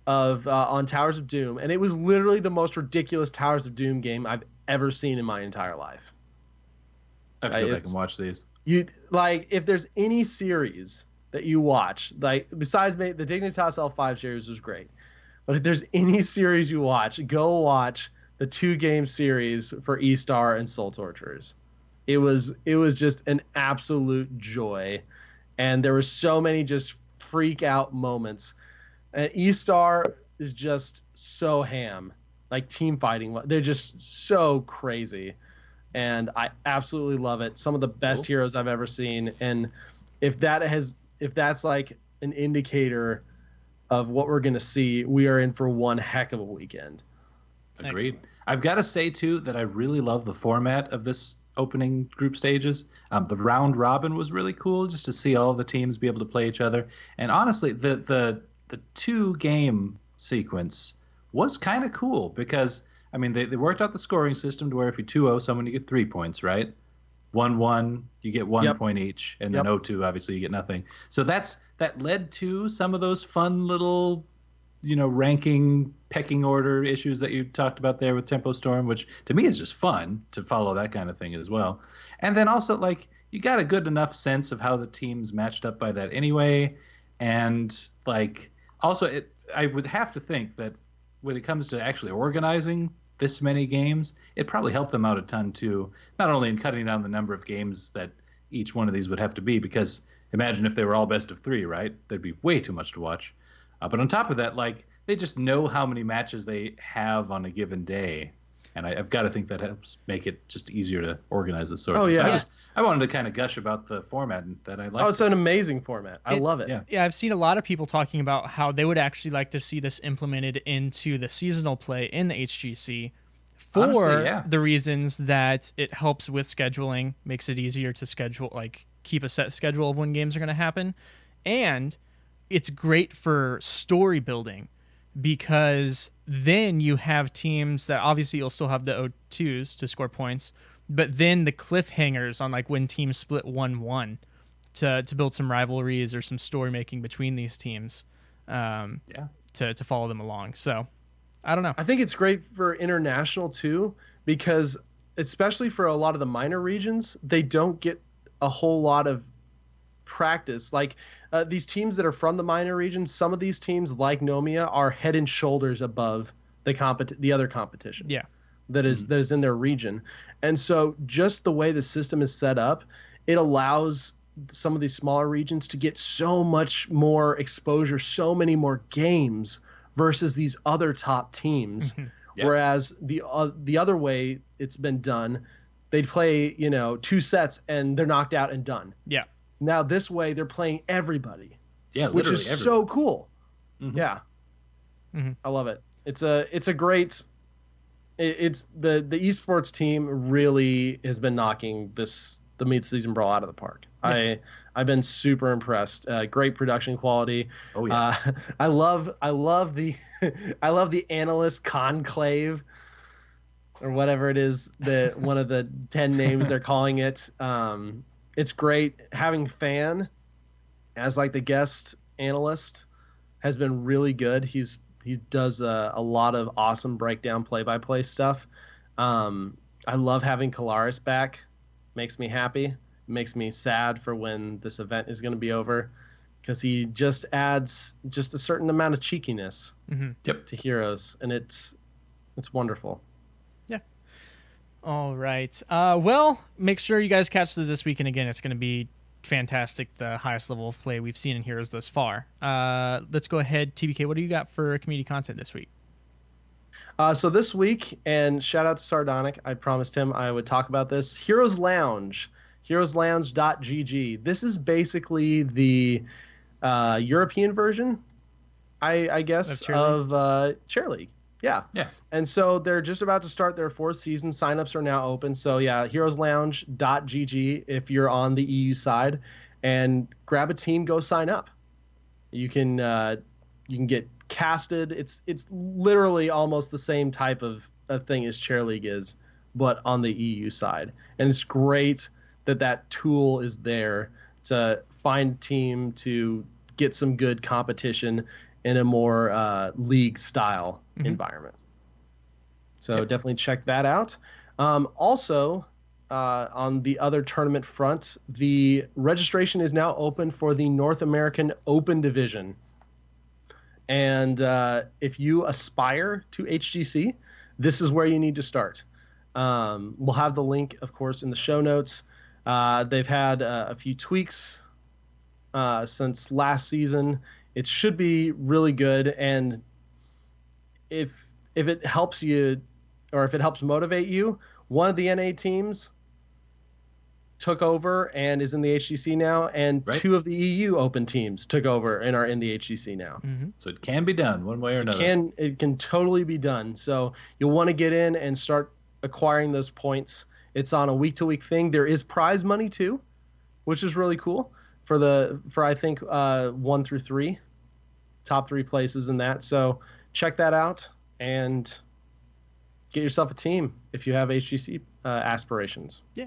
of on Towers of Doom, and it was literally the most ridiculous Towers of Doom game I've ever seen in my entire life. I have to go back and watch these. You like, if there's any series that you watch, like besides the Dignitas L5 series was great, but if there's any series you watch, go watch the 2-game series for E-Star and Soul Torturers. It was just an absolute joy, and there were so many just freak out moments. And E-Star is just so ham, like team fighting. They're just so crazy, and I absolutely love it. Some of the best heroes I've ever seen, and if that's like an indicator of what we're gonna see, we are in for one heck of a weekend. Agreed. Excellent. I've got to say too that I really love the format of this opening group stages. The round robin was really cool, just to see all the teams be able to play each other. And honestly, the 2-game sequence was kind of cool because I mean they worked out the scoring system to where if you 2-0 someone, you get 3 points, right? 1-1 you get 1 point each, and then 0-2 obviously you get nothing. So that led to some of those fun little ranking pecking order issues that you talked about there with Tempo Storm, which to me is just fun to follow that kind of thing as well. And then also, like, you got a good enough sense of how the teams matched up by that anyway. And like, also I would have to think that when it comes to actually organizing this many games, it probably helped them out a ton too, not only in cutting down the number of games that each one of these would have to be, because imagine if they were all best of 3, right? There'd be way too much to watch. But on top of that, like, they just know how many matches they have on a given day. And I've got to think that helps make it just easier to organize this sort Oh, of thing. So yeah. I wanted to kind of gush about the format and that I like. Oh, it's an amazing format. I love it. Yeah. Yeah, I've seen a lot of people talking about how they would actually like to see this implemented into the seasonal play in the HGC for Honestly, yeah. the reasons that it helps with scheduling, makes it easier to schedule, like keep a set schedule of when games are going to happen, and it's great for story building because then you have teams that obviously you'll still have the O2s to score points, but then the cliffhangers on like when teams split 1-1 to build some rivalries or some story making between these teams to follow them along. So I don't know. I think it's great for international too, because especially for a lot of the minor regions, they don't get a whole lot of practice. Like these teams that are from the minor regions, some of these teams like Nomia are head and shoulders above the other competition. Yeah. That is in their region. And so just the way the system is set up, it allows some of these smaller regions to get so much more exposure, so many more games versus these other top teams. Yep. Whereas the other way it's been done, they'd play, 2 sets and they're knocked out and done. Yeah. Now this way they're playing everybody. Yeah, which is everybody. so cool. Mhm. Yeah. Mhm. I love it. It's a great it's the esports team really has been knocking the mid-season brawl out of the park. Yeah. I've been super impressed. Great production quality. Oh yeah. I love the I love the analyst conclave or whatever it is, one of the 10 names they're calling it. It's great. Having Fan as like the guest analyst has been really good. He does a lot of awesome breakdown play-by-play stuff. I love having Kalaris back. Makes me happy. Makes me sad for when this event is going to be over, because he just adds just a certain amount of cheekiness to Heroes, and it's wonderful. Yeah. All right. Well, make sure you guys catch those this week, and again, it's going to be fantastic, the highest level of play we've seen in Heroes thus far. Let's go ahead, TBK. What do you got for community content this week? So this week, and shout out to Sardonic, I promised him I would talk about this. Heroes Lounge, heroeslounge.gg. This is basically the European version, I guess, of Chair League. Yeah. And so they're just about to start their 4th season. Signups are now open. So yeah, heroeslounge.gg if you're on the EU side, and grab a team, go sign up. You can get casted. It's literally almost the same type of thing as Chair League is, but on the EU side. And it's great that tool is there to find a team to get some good competition in a more league style environment. So definitely check that out. Also, on the other tournament front, the registration is now open for the North American Open Division. And if you aspire to HGC, this is where you need to start. We'll have the link, of course, in the show notes. They've had a few tweaks since last season. It should be really good, and if it helps you, or if it helps motivate you, one of the NA teams took over and is in the HGC now, and 2 of the EU Open teams took over and are in the HGC now. So it can be done one way or another. It can totally be done. So you'll want to get in and start acquiring those points. It's on a week-to-week thing. There is prize money too, which is really cool for I think 1 through 3, top 3 places in that. So check that out and get yourself a team if you have HGC aspirations. Yeah,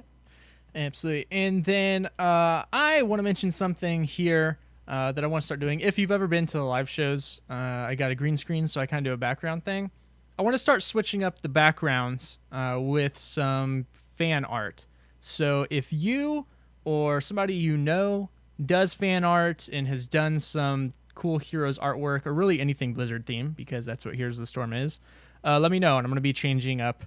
absolutely. And then I want to mention something here that I want to start doing. If you've ever been to the live shows, I got a green screen, so I kind of do a background thing. I want to start switching up the backgrounds with some fan art. So if you or somebody you know does fan art and has done some cool Heroes artwork, or really anything Blizzard theme, because that's what Heroes of the Storm is, let me know, and I'm going to be changing up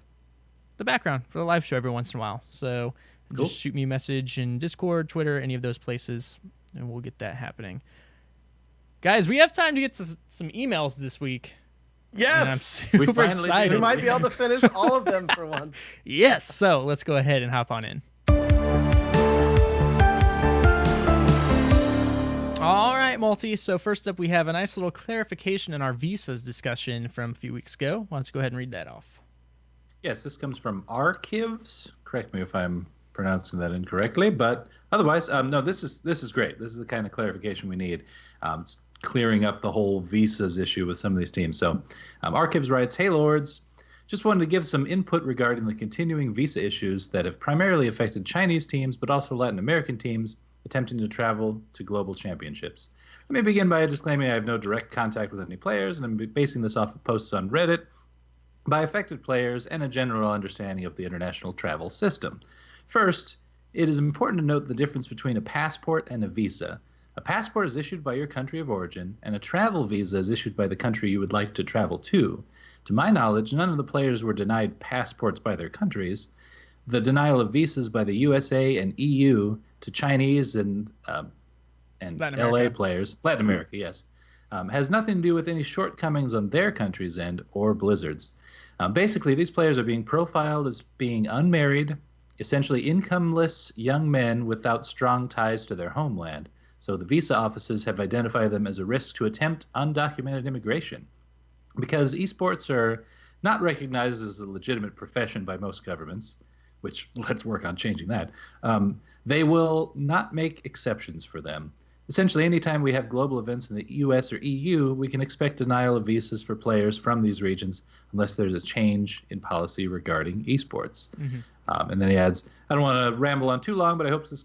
the background for the live show every once in a while. So just shoot me a message in Discord, Twitter, any of those places, and we'll get that happening. Guys, we have time to get to some emails this week. And I'm Yes, super finally excited. do. we might be able to finish all of them for once. Yes. So let's go ahead and hop on in. All right, Multi. So first up, we have a nice little clarification in our visas discussion from a few weeks ago. Why don't you go ahead and read that off? Yes, this comes from Archives. Correct me if I'm pronouncing that incorrectly, but otherwise, no. This is great. This is the kind of clarification we need. It's clearing up the whole visas issue with some of these teams. So, Archives writes, "Hey Lords, just wanted to give some input regarding the continuing visa issues that have primarily affected Chinese teams, but also Latin American teams attempting to travel to global championships. Let me begin by disclaiming I have no direct contact with any players, and I'm basing this off of posts on Reddit by affected players and a general understanding of the international travel system. First, it is important to note the difference between a passport and a visa. A passport is issued by your country of origin, and a travel visa is issued by the country you would like to travel to. To my knowledge, none of the players were denied passports by their countries. The denial of visas by the USA and EU to Chinese and Latin LA America. players, Latin America, yes, has nothing to do with any shortcomings on their country's end or Blizzard's. Basically, these players are being profiled as being unmarried, essentially incomeless young men without strong ties to their homeland. So the visa offices have identified them as a risk to attempt undocumented immigration. Because esports are not recognized as a legitimate profession by most governments, which let's work on changing that, they will not make exceptions for them. Essentially, anytime we have global events in the US or EU, we can expect denial of visas for players from these regions unless there's a change in policy regarding esports. And then he adds, I don't want to ramble on too long, but I hope this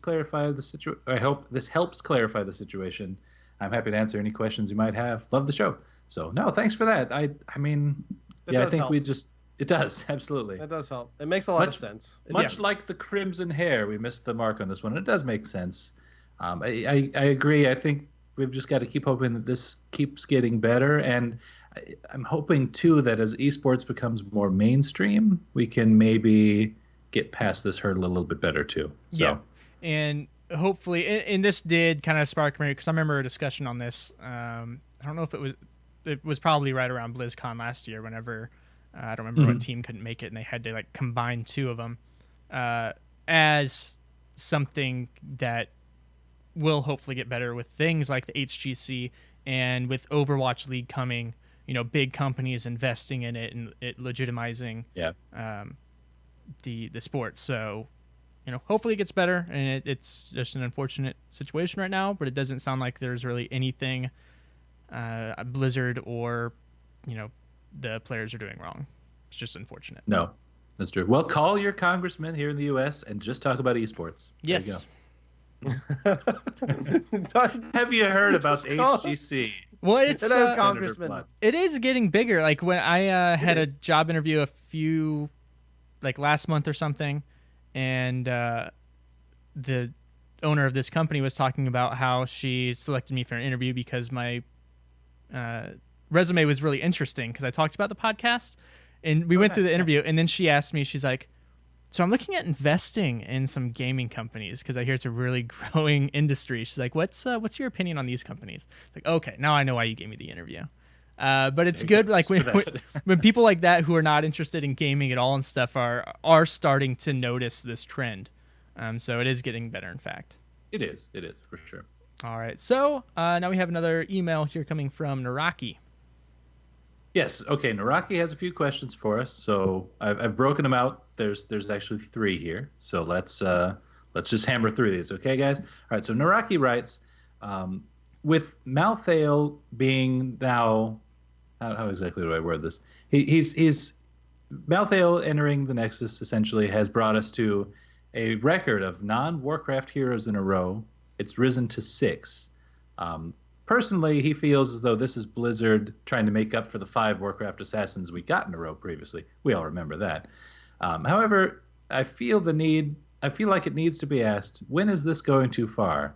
helps clarify the situation. I'm happy to answer any questions you might have. Love the show. So, no, thanks for that. I mean, I think help. it does, absolutely. That does help. It makes a lot of sense. Much like the Crimson Hair, we missed the mark on this one. It does make sense. I agree. I think we've just got to keep hoping that this keeps getting better. And I'm hoping, too, that as esports becomes more mainstream, we can maybe get past this hurdle a little bit better, too. So. Yeah. And hopefully, and this did kind of spark me, because I remember a discussion on this. I don't know if it was probably right around BlizzCon last year, whenever I don't remember what team couldn't make it, and they had to like combine two of them as something that will hopefully get better with things like the HGC, and with Overwatch League coming, big companies investing in it and it legitimizing the sport. So, hopefully it gets better, and it's just an unfortunate situation right now, but it doesn't sound like there's really anything Blizzard or the players are doing wrong. It's just unfortunate. No, that's true. Well, call your congressman here in the U.S. and just talk about esports. Yes. There you go. Have you heard about the HGC? Well, it's congressman. It is getting bigger. Like when I had a job interview last month or something, and the owner of this company was talking about how she selected me for an interview because my resume was really interesting, because I talked about the podcast, and we went through the interview, and then she asked me, she's like, so I'm looking at investing in some gaming companies because I hear it's a really growing industry. She's like, what's your opinion on these companies? It's like, okay, now I know why you gave me the interview. But it's good, like when people like that who are not interested in gaming at all and stuff are starting to notice this trend. So it is getting better, in fact. It is for sure. All right, so now we have another email here coming from Naraki. Yes. Okay. Naraki has a few questions for us, so I've broken them out. There's actually 3 here, so let's just hammer through these. Okay, guys. All right. So Naraki writes, with Malthael being now, how exactly do I word this? He's Malthael entering the Nexus essentially has brought us to a record of non-Warcraft heroes in a row. It's risen to 6. Personally, he feels as though this is Blizzard trying to make up for the 5 Warcraft assassins we got in a row previously. We all remember that. However, I feel like it needs to be asked, when is this going too far?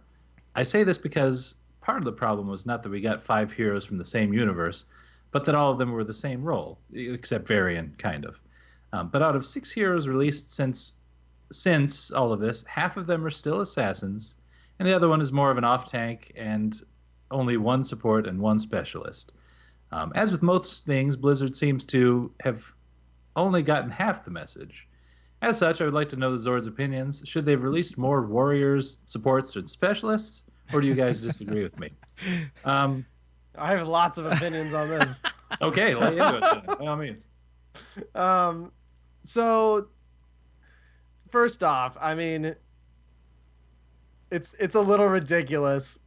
I say this because part of the problem was not that we got 5 heroes from the same universe, but that all of them were the same role, except Varian, kind of. But out of 6 heroes released since all of this, half of them are still assassins, and the other one is more of an off-tank and only 1 support and 1 specialist. As with most things, Blizzard seems to have only gotten half the message. As such, I would like to know the Zord's opinions. Should they have released more warriors, supports, and specialists, or do you guys disagree with me? Um, I have lots of opinions on this. okay, lay into it then, by all means. So first off, I mean, it's a little ridiculous.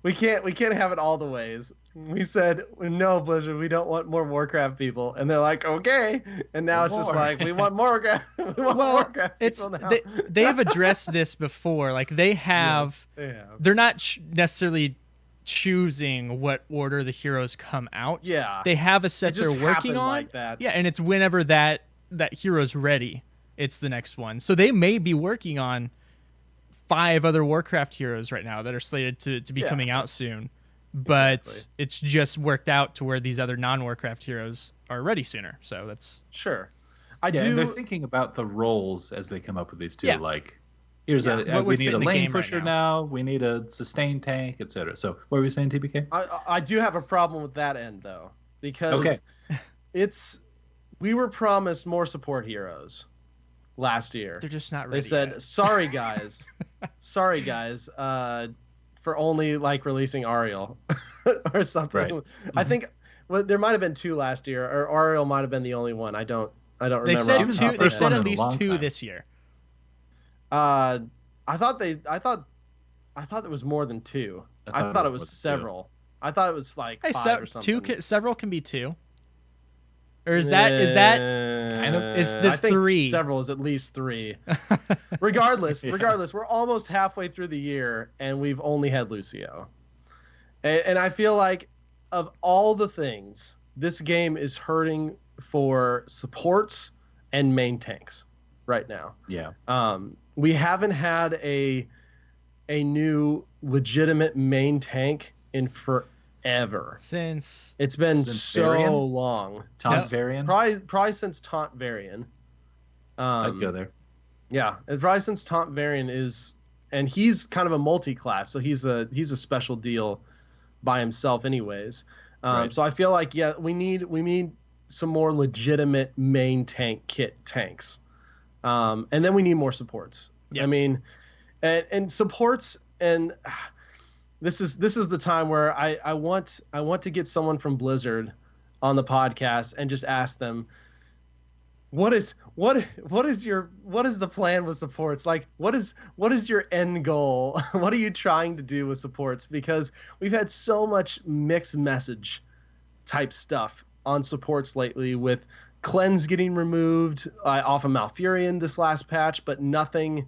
We can't have it all the ways. We said no, Blizzard. We don't want more Warcraft people, and they're like, okay. And now it's just like we want more Warcraft. We want more Warcraft people now. They've addressed this before. Like they have. Yes, they have. They're not necessarily choosing what order the heroes come out. Yeah. They have a set It just they're working happened on. like that. Yeah, and it's whenever that hero's ready, it's the next one. So they may be working on 5 other Warcraft heroes right now that are slated to be coming out soon. But Exactly. it's just worked out to where these other non-Warcraft heroes are ready sooner. So that's Sure. And they're thinking about the roles as they come up with these two. Yeah. Like, here's What we would need fit a in the lane game right pusher now. now. We need a sustain tank, etc. So, what were you saying, TBK? I do have a problem with that end though, because Okay. we were promised more support heroes last year. they're just not They ready. said, yet. sorry guys, for only like releasing Ariel or something. Right. I think there might have been 2 last year, or Ariel might have been the only one. I don't remember. They said off the top 2. of They my said one at in a least long 2 time. this year. head. I thought there was more than 2. I thought it was more than 2. several. I thought it was like Hey, 5 or something. several can be 2. Or is that Kind of. Is I this think 3? Several is at least 3. Regardless, we're almost halfway through the year and we've only had Lucio. And I feel like of all the things, this game is hurting for supports and main tanks right now. Yeah. We haven't had a new legitimate main tank in forever. Since It's been Since so Varian? long. Taunt Yes. variant. Probably since Taunt Varian. I'd go there. Yeah, and probably since Taunt Varian is, and he's kind of a multi-class, so he's a special deal by himself, anyways. Right. So I feel like we need some more legitimate main tank kit tanks, and then we need more supports. Yeah. I mean, and supports, and this is the time where I want to get someone from Blizzard on the podcast and just ask them, what is the plan with supports? Like, what is your end goal? What are you trying to do with supports? Because we've had so much mixed message type stuff on supports lately, with cleanse getting removed off of Malfurion this last patch, but nothing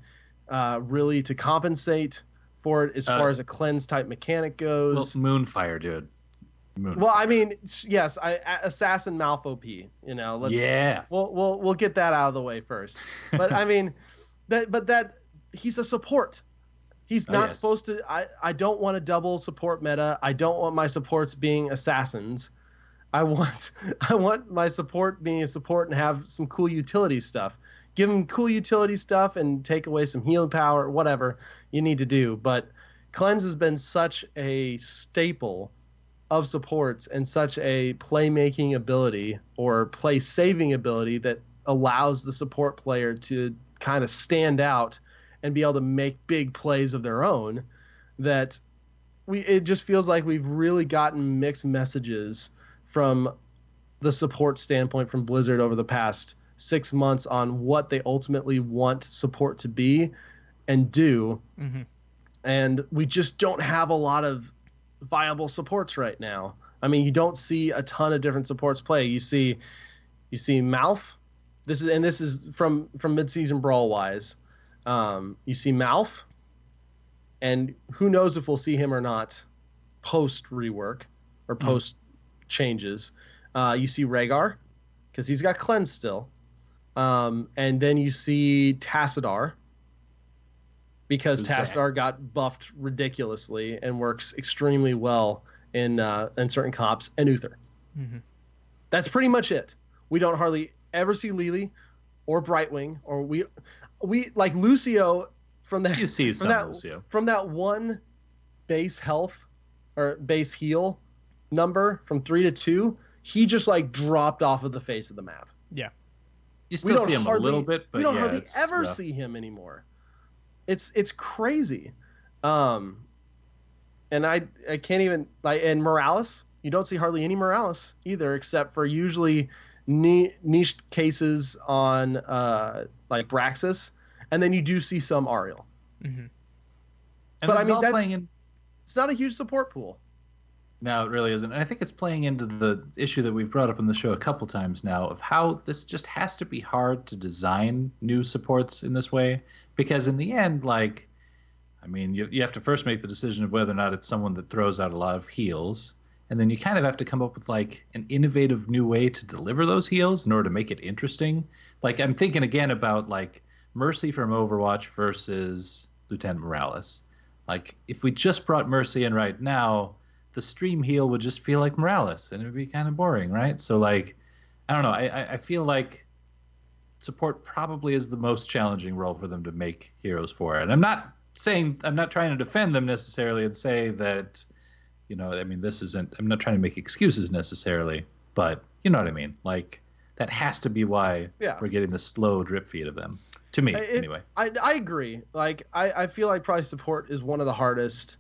really to compensate for it as far as a cleanse type mechanic Well, goes. Moonfire, dude. Well, I mean, yes, Assassin Malf OP. You know, Yeah. we'll get that out of the way first. But I mean, that he's a support. He's not yes. supposed to. I don't want a double support meta. I don't want my supports being assassins. I want my support being a support and have some cool utility stuff. Give him cool utility stuff and take away some healing power, whatever you need to do. But cleanse has been such a staple of supports and such a playmaking ability or play saving ability that allows the support player to kind of stand out and be able to make big plays of their own, that it just feels like we've really gotten mixed messages from the support standpoint from Blizzard over the past 6 months on what they ultimately want support to be and do. Mhm. And we just don't have a lot of viable supports right now. I mean, you don't see a ton of different supports play. You see Malf. This is from mid-season brawl wise. You see Malf, and who knows if we'll see him or not post rework or post changes. You see Rhaegar, because he's got cleanse still, and then you see Tassadar, because Who's back? Tassadar got buffed ridiculously and works extremely well in certain comps, and Uther. Mhm. That's pretty much it. We don't hardly ever see Lily or Brightwing, or we like Lucio from that. You see from some that, Lucio. from that one base health or base heal number from 3 to 2, he just like dropped off of the face of the map. Yeah. You still see him a little bit, but we don't yeah, hardly it's ever rough. see him anymore. It's crazy. And I can't even like, and Morales, you don't see hardly any Morales either, except for usually niche cases on like Braxis, and then you do see some Ariel. Mm-hmm. And But this I is mean, all playing in. it's not a huge support pool. No, it really isn't. And I think it's playing into the issue that we've brought up on the show a couple times now of how this just has to be hard to design new supports in this way. Because in the end, like, I mean, you have to first make the decision of whether or not it's someone that throws out a lot of heals. And then you kind of have to come up with like an innovative new way to deliver those heals in order to make it interesting. Like, I'm thinking again about like Mercy from Overwatch versus Lieutenant Morales. Like, if we just brought Mercy in right now, the stream heal would just feel like Morales, and it would be kind of boring, right? So, like, I don't know. I feel like support probably is the most challenging role for them to make heroes for. And I'm not trying to defend them necessarily and say that, I mean, this isn't. I'm not trying to make excuses necessarily, but you know what I mean. Like, that has to be why we're getting the slow drip feed of them. To me, anyway. I agree. Like, I feel like probably support is one of the hardest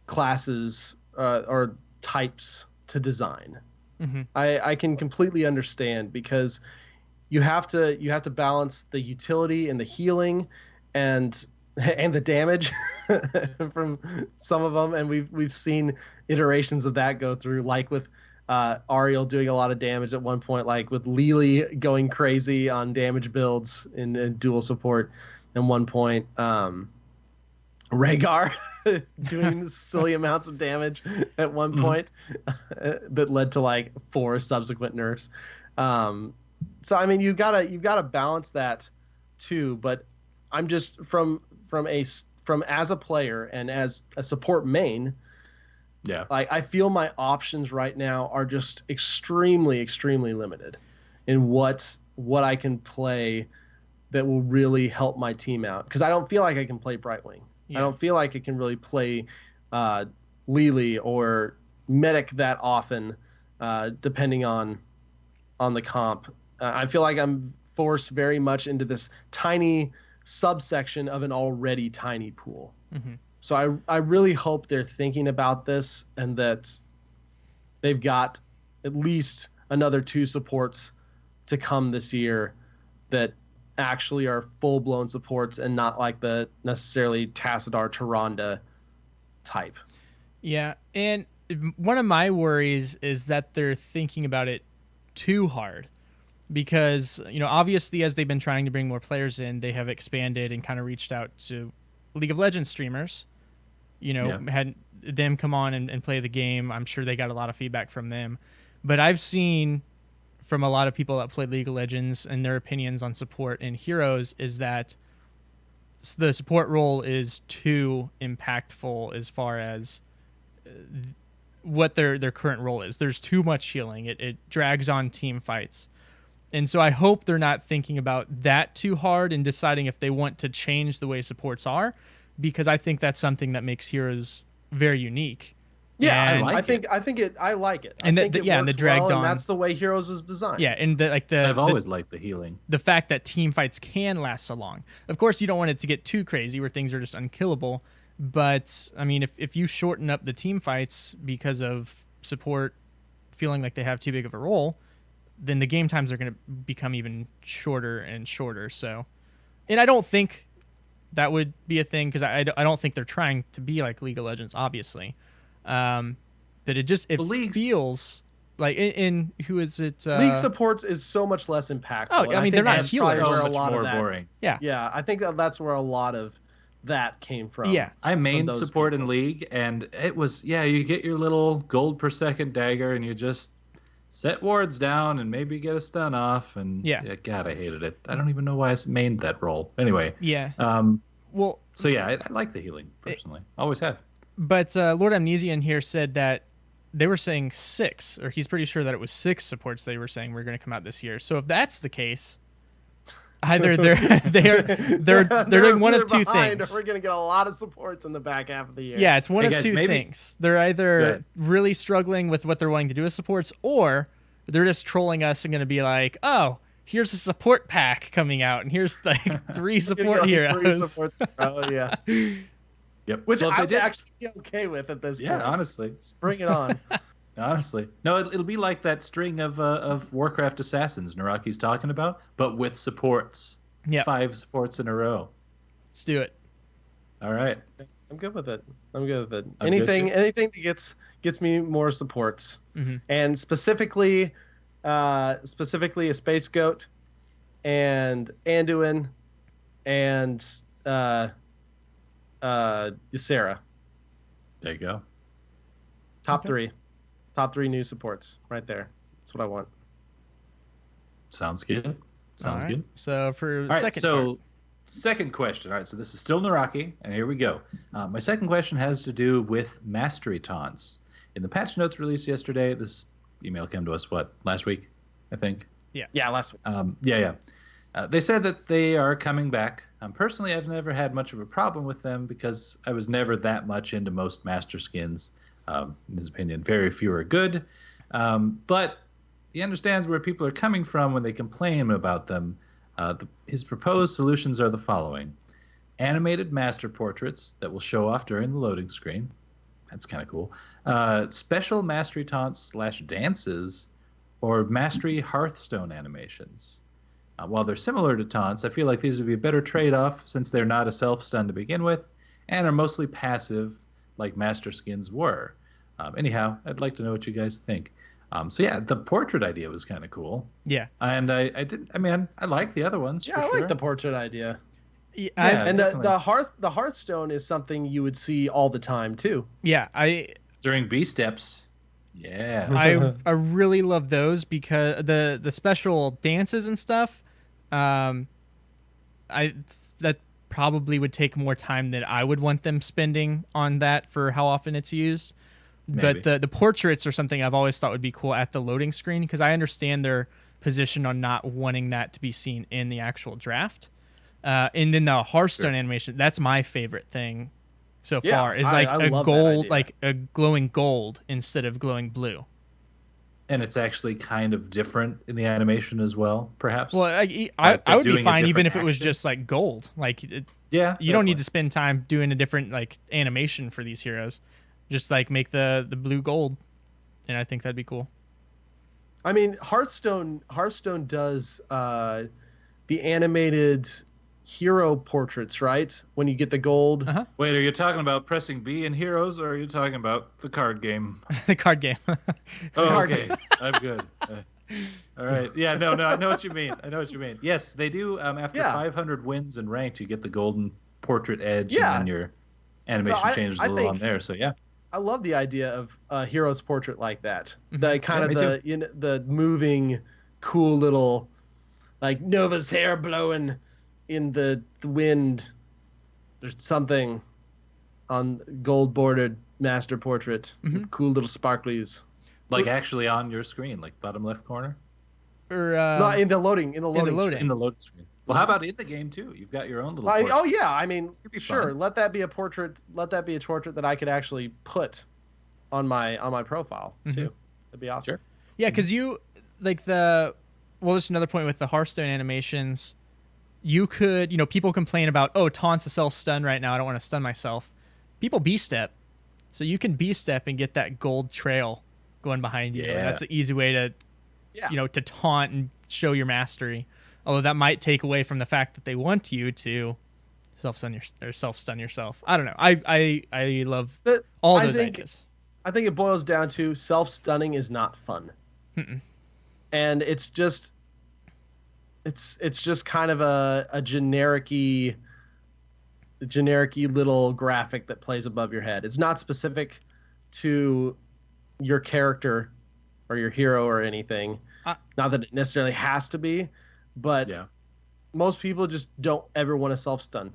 classes or types to design. Mm-hmm. I can completely understand because you have to balance the utility and the healing and the damage from some of them, and we've seen iterations of that go through, like with Ariel doing a lot of damage at one point, like with Lily going crazy on damage builds in dual support at one point. Rhaegar doing silly amounts of damage at one point that led to like 4 subsequent nerfs. So I mean, you've got to balance that too. But I'm just from as a player and as a support main. Yeah. Like, I feel my options right now are just extremely, extremely limited in what I can play that will really help my team out. Because I don't feel like I can play Brightwing. Yeah. I don't feel like I can really play Lily or Medic that often, depending on the comp. I feel like I'm forced very much into this tiny subsection of an already tiny pool. Mm-hmm. So I really hope they're thinking about this and that they've got at least another 2 supports to come this year that actually are full-blown supports and not like the necessarily Tassadar Tyrande type. Yeah, and one of my worries is that they're thinking about it too hard because, obviously as they've been trying to bring more players in, they have expanded and kind of reached out to League of Legends streamers, had them come on and play the game. I'm sure they got a lot of feedback from them. But I've seen from a lot of people that play League of Legends and their opinions on support and heroes is that the support role is too impactful as far as what their current role is. There's too much healing. It drags on team fights. And so I hope they're not thinking about that too hard and deciding if they want to change the way supports are, because I think that's something that makes heroes very unique. Yeah, and I think it. I like it. And I think it and the works dragged well, on. and that's the way Heroes was designed. Yeah, and I've always liked the healing. The fact that team fights can last so long. Of course, you don't want it to get too crazy where things are just unkillable. But I mean, if you shorten up the team fights because of support feeling like they have too big of a role, then the game times are going to become even shorter and shorter. So, and I don't think that would be a thing because I don't think they're trying to be like League of Legends, obviously. But it feels like in who is it? League supports is so much less impactful. Oh, I mean, they're not healers. So much more boring. Yeah, I think that's where a lot of that came from. Yeah, I mained support in League, and it was you get your little gold per second dagger, and you just set wards down and maybe get a stun off, and God, I hated it. I don't even know why I mained that role. Anyway, well, so I like the healing personally. Always have. But Lord Amnesia in here said that they were saying 6, or he's pretty sure that it was 6 supports they were saying were going to come out this year. So if that's the case, Either they're doing one of two things. Or we're gonna get a lot of supports in the back half of the year. Yeah, it's one Hey, of guys, two maybe- things. They're Go either ahead. really struggling with what they're wanting to do with supports, or they're just trolling us and going to be like, "Oh, here's a support pack coming out, and here's like 3 support heroes." Oh yeah, Yep. which Well, if they I'd did- actually be okay with at this Yeah, point. honestly. Just bring it on. Honestly, no, it'll be like that string of Warcraft assassins Naraki's talking about, but with supports. Yep. 5 supports in a row. Let's do it. All right. I'm good with it. I'm good with it. I'm good Anything too. that gets me more supports, and specifically a space goat, and Anduin, and Ysera. There you go. Top 3 new supports right there. That's what I want. Sounds good. Sounds All right. good. So for All right, second so part, second question. All right, so this is still Naraki, and here we go. My second question has to do with mastery taunts. In the patch notes released yesterday, this email came to us, last week, I think? Yeah, last week. Yeah. They said that they are coming back. Personally, I've never had much of a problem with them because I was never that much into most master skins. In his opinion, very few are good. But he understands where people are coming from when they complain about them. His proposed solutions are the following: animated master portraits that will show off during the loading screen. That's kind of cool. Special mastery taunts / dances, or mastery Hearthstone animations. While they're similar to taunts, I feel like these would be a better trade-off since they're not a self-stun to begin with and are mostly passive like master skins were. Anyhow, I'd like to know what you guys think. So yeah, the portrait idea was kind of cool. yeah, And I like the other ones. Yeah, for I sure. like the portrait idea. yeah, Yeah. And definitely. the Hearthstone is something you would see all the time too. I During B steps. Yeah. I really love those because the special dances and stuff. That probably would take more time than I would want them spending on that for how often it's used. Maybe. But the portraits are something I've always thought would be cool at the loading screen because I understand their position on not wanting that to be seen in the actual draft. And then the Hearthstone animation, that's my favorite thing so Yeah, far, is I like a love that gold, idea. like a glowing gold instead of glowing blue. And it's actually kind of different in the animation as well, perhaps. Well, But I would be doing a fine even different if it was action? just like gold. Like Yeah. you don't need to spend time doing a different like animation for these heroes. Just like make the blue gold, and I think that'd be cool. I mean, Hearthstone does the animated hero portraits, right? When you get the gold. Uh-huh. Wait, are you talking about pressing B in Heroes, or are you talking about the card game? The card game. Oh, Card okay. I'm good. All right. Yeah, no, I know what you mean. Yes, they do. After Yeah. 500 wins in ranked, you get the golden portrait edge, Yeah. and then your animation So changes I a little on think- there. So yeah. I love the idea of a hero's portrait like that. Mhm. The kind Yeah, of the moving, cool little, like Nova's hair blowing in the wind. There's something on gold bordered master portrait. With cool little sparklies. Like actually on your screen, like bottom left corner Or No, in the loading. in the loading screen. Well, how about in the game too? You've got your own little. Like, portrait. oh yeah, I mean, Could be sure. fun. Let that be a portrait. Let that be a portrait that I could actually put on my profile too. That'd be awesome. Sure. yeah, because you like just another point with the Hearthstone animations. You could, people complain about, oh, taunt's a self stun right now. I don't want to stun myself. People B step, so you can B step and get that gold trail going behind you. Yeah. That's an easy way to, Yeah. to taunt and show your mastery. Although that might take away from the fact that they want you to self stun yourself. I don't know. I love But all I those think- ideas. I think it boils down to self-stunning is not fun. And it's just kind of a generic-y little graphic that plays above your head. It's not specific to your character or your hero or anything. Not that it necessarily has to be, but Yeah. most people just don't ever want to self-stun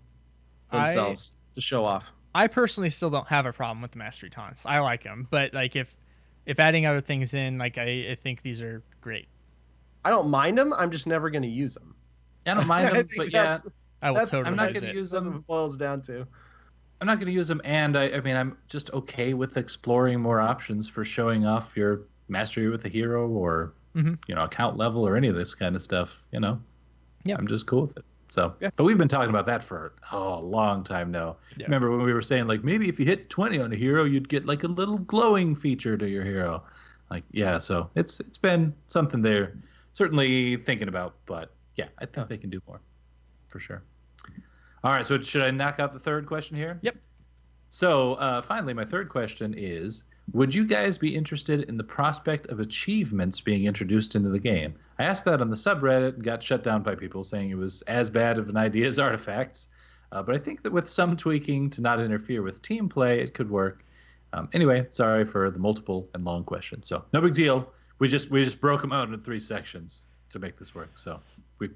themselves to show off. I personally still don't have a problem with the mastery taunts. I like them, but like if adding other things in, like I think these are great. I don't mind them. I'm just never going to use them. I don't mind I them, think but yeah, I will that's totally I'm not use going to it. use that's what them. it boils down to. I'm not going to use them, and I mean, I'm just okay with exploring more options for showing off your mastery with a hero, or Hmm. account level, or any of this kind of stuff. Yeah. I'm just cool with it. So, Yeah. but we've been talking about that for a long time now. Yeah. Remember when we were saying like maybe if you hit 20 on a hero, you'd get like a little glowing feature to your hero. Like, yeah, so it's been something they're certainly thinking about, but yeah, I think they can do more for sure. All right, so should I knock out the third question here? Yep. So finally, my third question is: would you guys be interested in the prospect of achievements being introduced into the game? I asked that on the subreddit and got shut down by people saying it was as bad of an idea as artifacts. But I think that with some tweaking to not interfere with team play, it could work. Anyway, sorry for the multiple and long questions. So no big deal. We just broke them out into 3 sections to make this work. So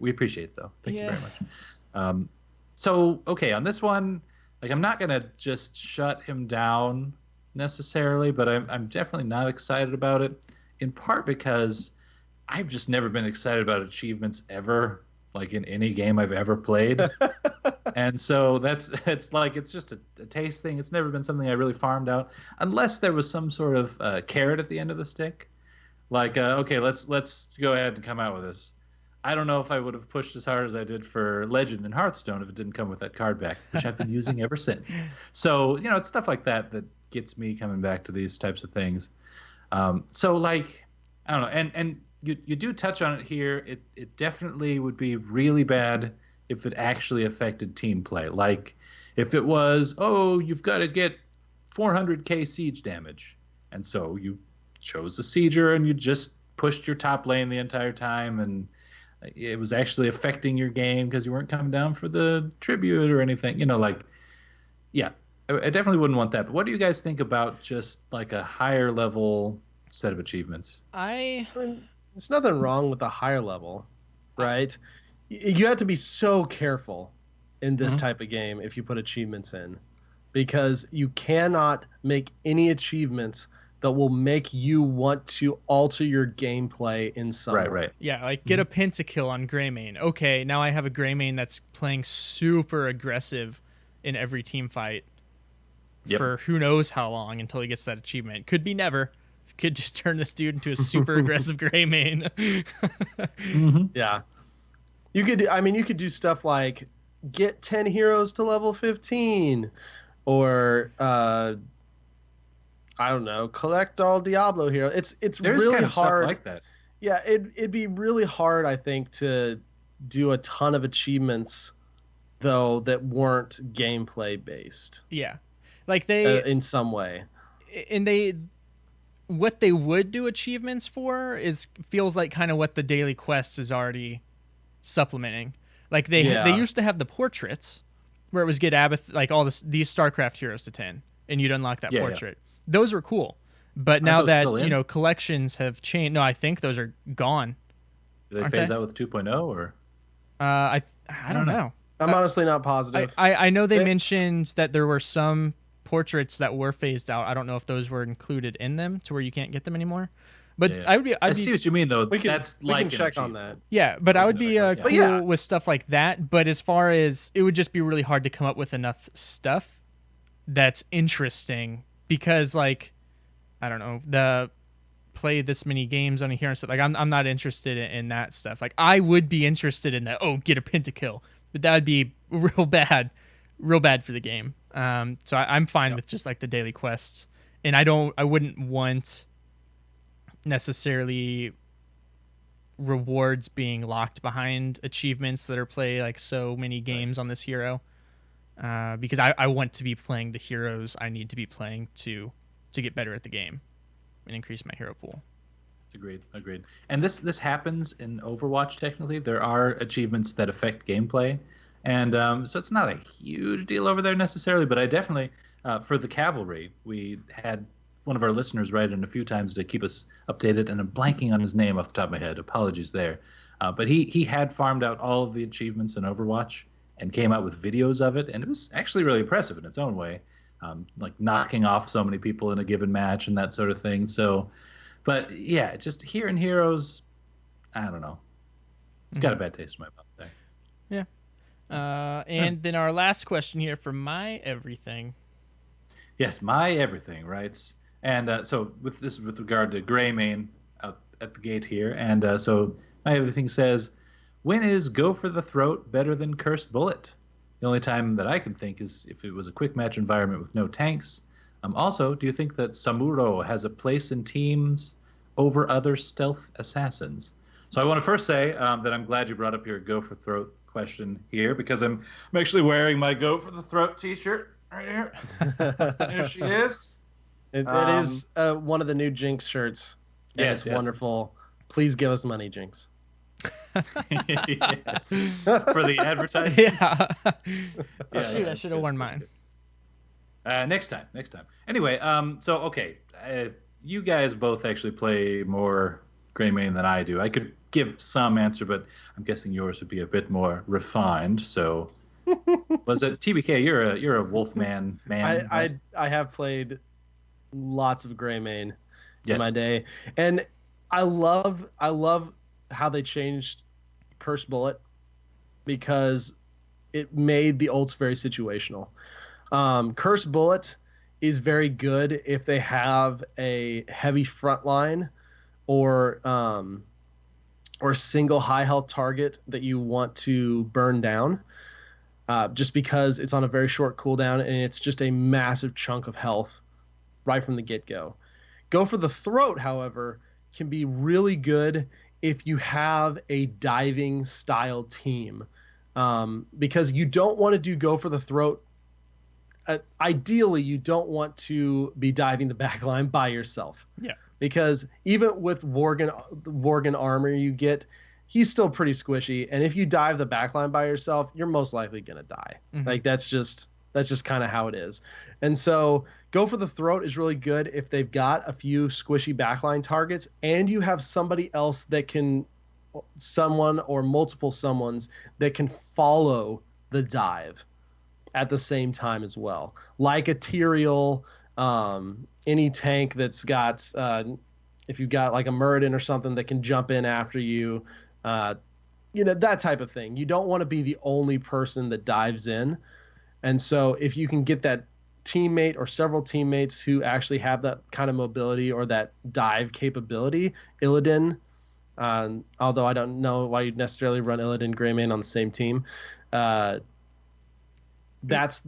we appreciate it though. Thank you Yeah. very much. So okay, on this one, like I'm not gonna just shut him down necessarily, but I'm definitely not excited about it. In part because I've just never been excited about achievements ever, like in any game I've ever played. And so it's like it's just a taste thing. It's never been something I really farmed out, unless there was some sort of carrot at the end of the stick. Like, okay, let's go ahead and come out with this. I don't know if I would have pushed as hard as I did for Legend and Hearthstone if it didn't come with that card back, which I've been using ever since. So, it's stuff like that that gets me coming back to these types of things. So, like, I don't know. And you do touch on it here. It definitely would be really bad if it actually affected team play. Like, if it was, oh, you've got to get 400k siege damage. And so you chose a sieger and you just pushed your top lane the entire time, and it was actually affecting your game because you weren't coming down for the tribute or anything. Like, yeah, I definitely wouldn't want that. But what do you guys think about just like a higher level set of achievements? I I mean, there's nothing wrong with a higher level, right? You have to be so careful in this Mhm. type of game if you put achievements in, because you cannot make any achievements that will make you want to alter your gameplay in some Right, way. right. Yeah, like get a pentakill on Greymane. Okay, now I have a Greymane that's playing super aggressive in every team fight Yep. for who knows how long until he gets that achievement. Could be never. Could just turn this dude into a super aggressive Greymane. Yeah. You could do stuff like get 10 heroes to level 15, or I don't know, collect all Diablo heroes. It's There's really kind of hard. stuff like that. Yeah, it'd be really hard, I think, to do a ton of achievements though that weren't gameplay based Yeah. Like they in some way. and they what they would do achievements for is feels like kind of what the daily quest is already supplementing. Like they Yeah. used to have the portraits where it was get like all these StarCraft heroes to 10 and you'd unlock that Yeah, yeah. portrait. Those were cool. But now those that, still in? collections have changed. No, I think those are gone. Do they Aren't phase they? out with 2.0 or? I don't know. I'm honestly not positive. I know they They- mentioned that there were some portraits that were phased out. I don't know if those were included in them to where you can't get them anymore. But Yeah. I I see what you mean though. we can, That's we like can an check on achievement. that. yeah, but I would be Yeah. cool But yeah. with stuff like that. But as far as it would just be really hard to come up with enough stuff that's interesting because like I don't know the play this many games on a hero and stuff. Like I'm not interested in that stuff. Like I would be interested in that. Oh, get a pentakill, but that would be real bad for the game. So I'm fine with just like the daily quests, and I wouldn't want necessarily rewards being locked behind achievements that are play like so many games on this hero. Because I want to be playing the heroes I need to be playing to get better at the game and increase my hero pool. Agreed. And this happens in Overwatch. Technically, there are achievements that affect gameplay, and so it's not a huge deal over there necessarily. But I definitely, for the cavalry, we had one of our listeners write in a few times to keep us updated, and I'm blanking on his name off the top of my head. Apologies there. But he had farmed out all of the achievements in Overwatch and came out with videos of it, and it was actually really impressive in its own way. Like knocking off so many people in a given match and that sort of thing. So, but yeah, just here in Heroes, I don't know. It's got a bad taste in my mouth there. Yeah. And then our last question here for my everything. Yes, my everything, right? And so with this, with regard to Greymane out at the gate here, and so my everything says, when is Go for the Throat better than Cursed Bullet? The only time that I can think is if it was a quick match environment with no tanks. Also, do you think that Samuro has a place in teams over other stealth assassins? So I want to first say that I'm glad you brought up your Go for Throat question here because I'm actually wearing my Go for the Throat T-shirt right here. Here she is. It is one of the new Jinx shirts. And Yes, it's yes. wonderful. Please give us money, Jinx. Yes. For the advertising. Yeah. Shoot, I that's should have good, worn that's mine. good. Next time. Anyway, so okay, you guys both actually play more Greymane than I do. I could give some answer, but I'm guessing yours would be a bit more refined. So, was it TBK? You're a Wolfman man, right? I have played lots of Greymane in my Yes. day, and I love how they changed Cursed Bullet because it made the ults very situational. Cursed Bullet is very good if they have a heavy front line or or a single high health target that you want to burn down. Just because it's on a very short cooldown and it's just a massive chunk of health right from the get go. Go for the Throat, however, can be really good if you have a diving style team. Because you don't want to do Go for the Throat. Ideally, you don't want to be diving the backline by yourself. Yeah. Because even with Worgen armor you get, he's still pretty squishy. And if you dive the backline by yourself, you're most likely gonna die. Mm-hmm. Like that's just kind of how it is. And so Go for the Throat is really good if they've got a few squishy backline targets and you have somebody else that can, someone or multiple someones that can follow the dive at the same time as well, like a Tyrael, any tank that's got if you've got like a Muradin or something that can jump in after you, that type of thing. You don't want to be the only person that dives in. And so if you can get that teammate or several teammates who actually have that kind of mobility or that dive capability, Illidan, although I don't know why you'd necessarily run Illidan Greymane on the same team, that's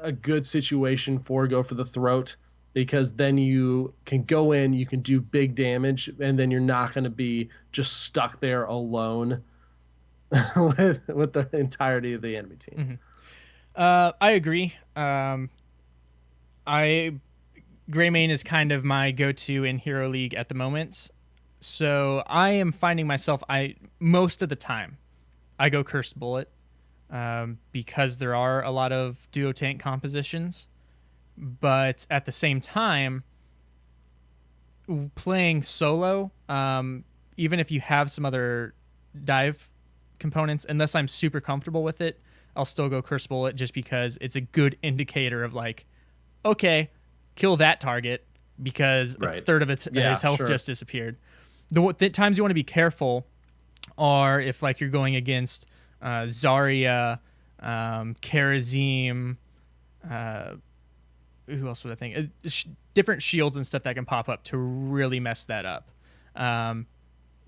a good situation for Go for the Throat, because then you can go in, you can do big damage, and then you're not going to be just stuck there alone with the entirety of the enemy team. Mm-hmm. I agree. Greymane is kind of my go-to in Hero League at the moment. So I am finding myself, most of the time, I go Cursed Bullet, because there are a lot of duo tank compositions. But at the same time, playing solo, even if you have some other dive components, unless I'm super comfortable with it, I'll still go Cursed Bullet just because it's a good indicator of like, okay, kill that target because a third of his health just disappeared. The times you want to be careful are if like you're going against Zarya, Karazim, who else would I think? Different shields and stuff that can pop up to really mess that up.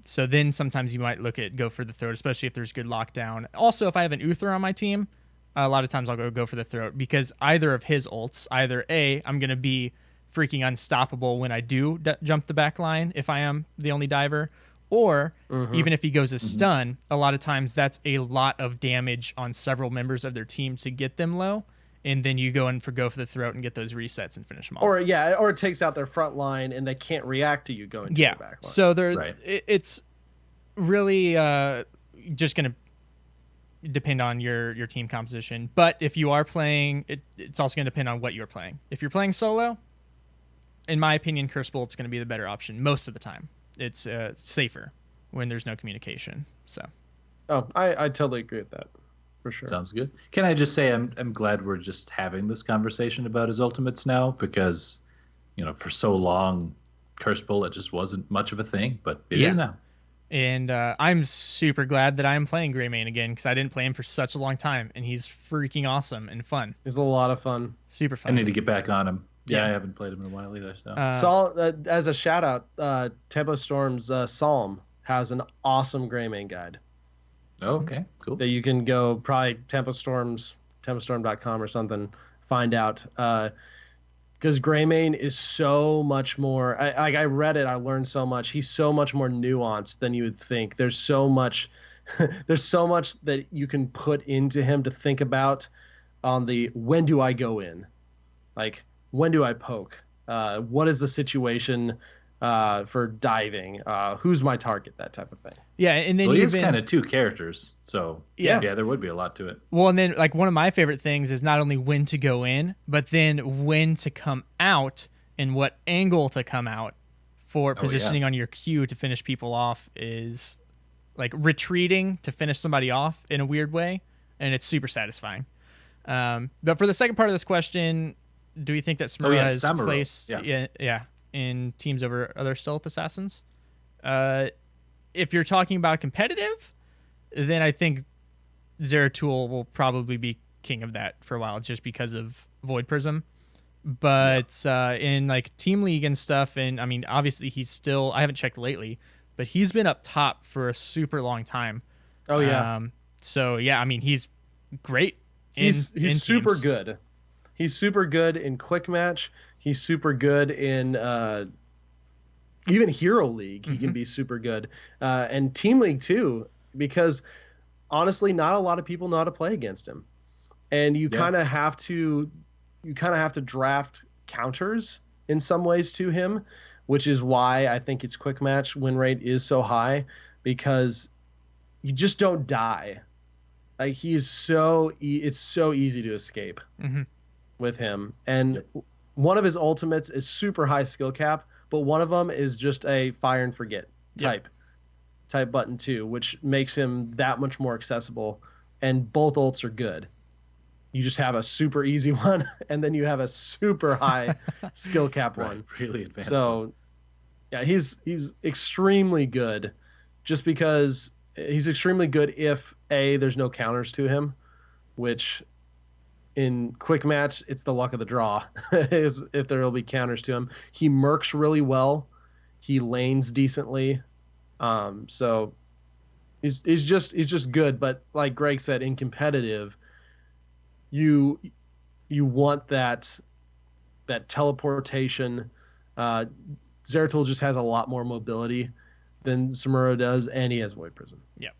So then sometimes you might go for the Throat, especially if there's good lockdown. Also, if I have an Uther on my team, a lot of times I'll go for the Throat because either of his ults, either A, I'm going to be freaking unstoppable when I do jump the back line if I am the only diver, or even if he goes a stun, a lot of times that's a lot of damage on several members of their team to get them low. And then you go for the Throat and get those resets and finish them off. Or it takes out their front line and they can't react to you going to their back line. So it's really just going to depend on your team composition. But if you are playing, it's also going to depend on what you're playing. If you're playing solo, in my opinion, Cursed Bolt's going to be the better option most of the time. It's safer when there's no communication. So, I totally agree with that. For sure. Sounds good. Can I just say I'm glad we're just having this conversation about his ultimates now, because for so long Cursed Bullet just wasn't much of a thing, but it is now. And I'm super glad that I'm playing Greymane again because I didn't play him for such a long time, and he's freaking awesome and fun. It's a lot of fun. Super I fun. need to get back on him. Yeah, Yeah. I haven't played him in a while either. So As a shout out, Tempo Storm's Psalm has an awesome Greymane guide okay, cool. that you can go probably tempostorm.com or something, find out. Because Greymane is so much more. I read it. I learned so much. He's so much more nuanced than you would think. There's so much, there's so much that you can put into him to think about. On the when do I go in, like when do I poke? What is the situation for diving? Who's my target? That type of thing. Yeah, and then Well, he is kind of two characters, so Yeah. there would be a lot to it. Well, and then like one of my favorite things is not only when to go in, but then when to come out and what angle to come out for positioning on your Q to finish people off is like retreating to finish somebody off in a weird way, and it's super satisfying. But for the second part of this question, do we think that Samuro has Samuro. placed in teams over other stealth assassins? If you're talking about competitive, then I think Zeratul will probably be king of that for a while, just because of Void Prism. But in like team league and stuff, and I mean, obviously he's still, I haven't checked lately, but he's been up top for a super long time. Oh yeah. So yeah, I mean, he's great. He's in super teams. good. He's super good in quick match. He's super good in even Hero League. He can be super good, and Team League too. Because honestly, not a lot of people know how to play against him, and you kind of have to draft counters in some ways to him, which is why I think its quick match win rate is so high, because you just don't die. Like it's so easy to escape with him. And one of his ultimates is super high skill cap, but one of them is just a fire and forget type button too, which makes him that much more accessible. And both ults are good. You just have a super easy one, and then you have a super high skill cap one. Really advanced. So, yeah, he's extremely good, just because he's extremely good if there's no counters to him, which in quick match it's the luck of the draw is if there will be counters to him. He mercs really well, he lanes decently, so he's just good. But like Greg said, in competitive, you want that teleportation. Zeratul just has a lot more mobility than Samuro does, and he has Void Prism. Yep.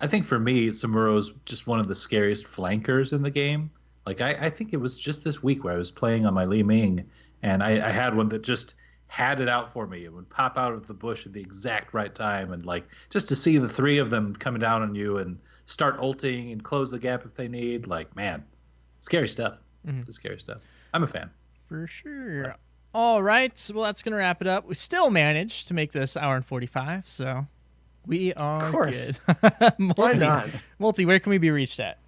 I think for me, Samuro's just one of the scariest flankers in the game. Like I think it was just this week where I was playing on my Li Ming, and I had one that just had it out for me. It would pop out of the bush at the exact right time, and like just to see the three of them coming down on you and start ulting and close the gap if they need. Like, man, scary stuff. Just scary stuff. I'm a fan. For sure. All right. Well, that's going to wrap it up. We still managed to make this hour and 45, so we are Of course. good. Why not? Multi, where can we be reached at?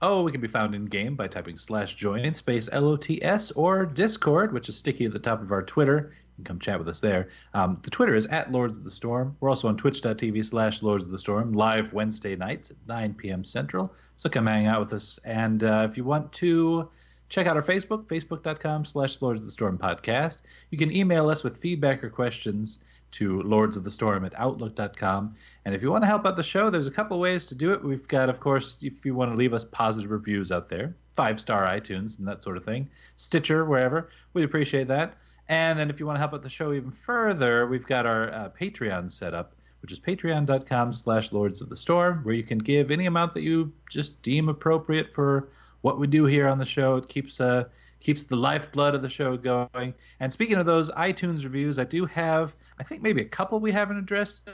Oh, we can be found in-game by typing /join space LOTS or Discord, which is sticky at the top of our Twitter. You can come chat with us there. The Twitter is @Lords of the Storm. We're also on twitch.tv/Lords of the Storm, live Wednesday nights at 9 p.m. Central. So come hang out with us. And if you want to check out our Facebook, facebook.com/Lords of the Storm podcast. You can email us with feedback or questions to lordsofthestorm@outlook.com. And if you want to help out the show, there's a couple ways to do it. We've got, of course, if you want to leave us positive reviews out there, 5-star iTunes and that sort of thing, Stitcher, wherever, we'd appreciate that. And then if you want to help out the show even further, we've got our Patreon set up, which is patreon.com/Lords of the Storm, where you can give any amount that you just deem appropriate for what we do here on the show. It keeps the lifeblood of the show going. And speaking of those iTunes reviews, I do have, I think maybe a couple we haven't addressed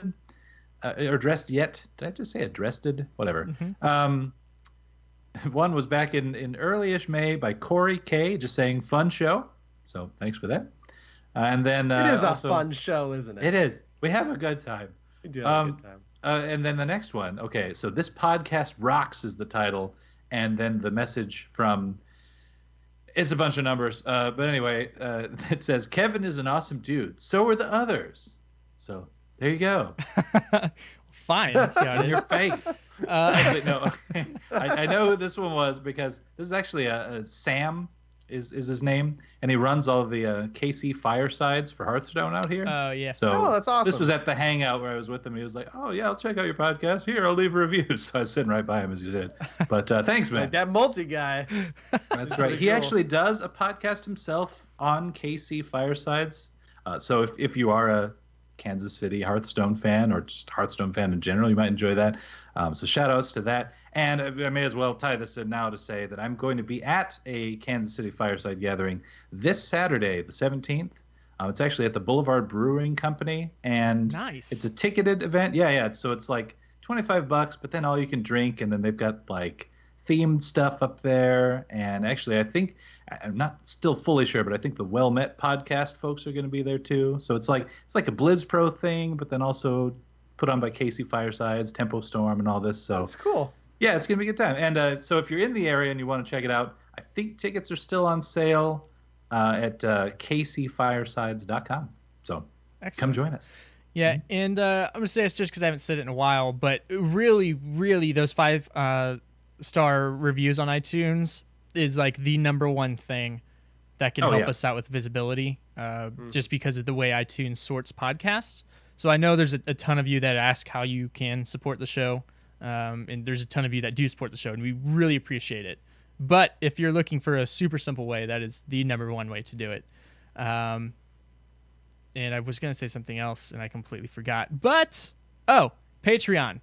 yet. Did I just say addressed? Whatever. One was back in early-ish May by Corey K, just saying fun show. So thanks for that. And then It is also, a fun show, isn't it? It is. We have a good time. We do have a good time. And then the next one. Okay, so this podcast rocks is the title. And then the message from, it's a bunch of numbers. But anyway, it says, Kevin is an awesome dude. So are the others. So There you go. Fine, let's see how it Your is. face. Actually, no. I know who this one was because this is actually a Sam is his name, and he runs all the KC Firesides for Hearthstone out here. Oh, yeah. So that's awesome. This was at the hangout where I was with him. He was like, "Oh yeah, I'll check out your podcast. Here, I'll leave a review." So I was sitting right by him as you did. But thanks, man. Like that multi guy. That's right. He actually does a podcast himself on KC Firesides. So if you are a Kansas City Hearthstone fan or just Hearthstone fan in general, you might enjoy that. So shout outs to that. And I may as well tie this in now to say that I'm going to be at a Kansas City Fireside Gathering this Saturday, the 17th. It's actually at the Boulevard Brewing Company, and Nice. it's a ticketed event. Yeah. So it's like $25, but then all you can drink, and then they've got like themed stuff up there. And actually, I think I'm not still fully sure, but I think the Well Met podcast folks are going to be there too. So it's like a Blizz Pro thing, but then also put on by Casey Firesides, Tempo Storm, and all this. So That's cool. yeah, it's going to be a good time. And so if you're in the area and you want to check it out, I think tickets are still on sale at kcfiresides.com. So Excellent. come join us. Yeah, and I'm going to say it's just because I haven't said it in a while, but really, really, those 5-star reviews on iTunes is like the number one thing that can help us out with visibility, just because of the way iTunes sorts podcasts. So I know there's a ton of you that ask how you can support the show, and there's a ton of you that do support the show, and we really appreciate it. But if you're looking for a super simple way, that is the number one way to do it. And I was going to say something else, and I completely forgot. But, Patreon.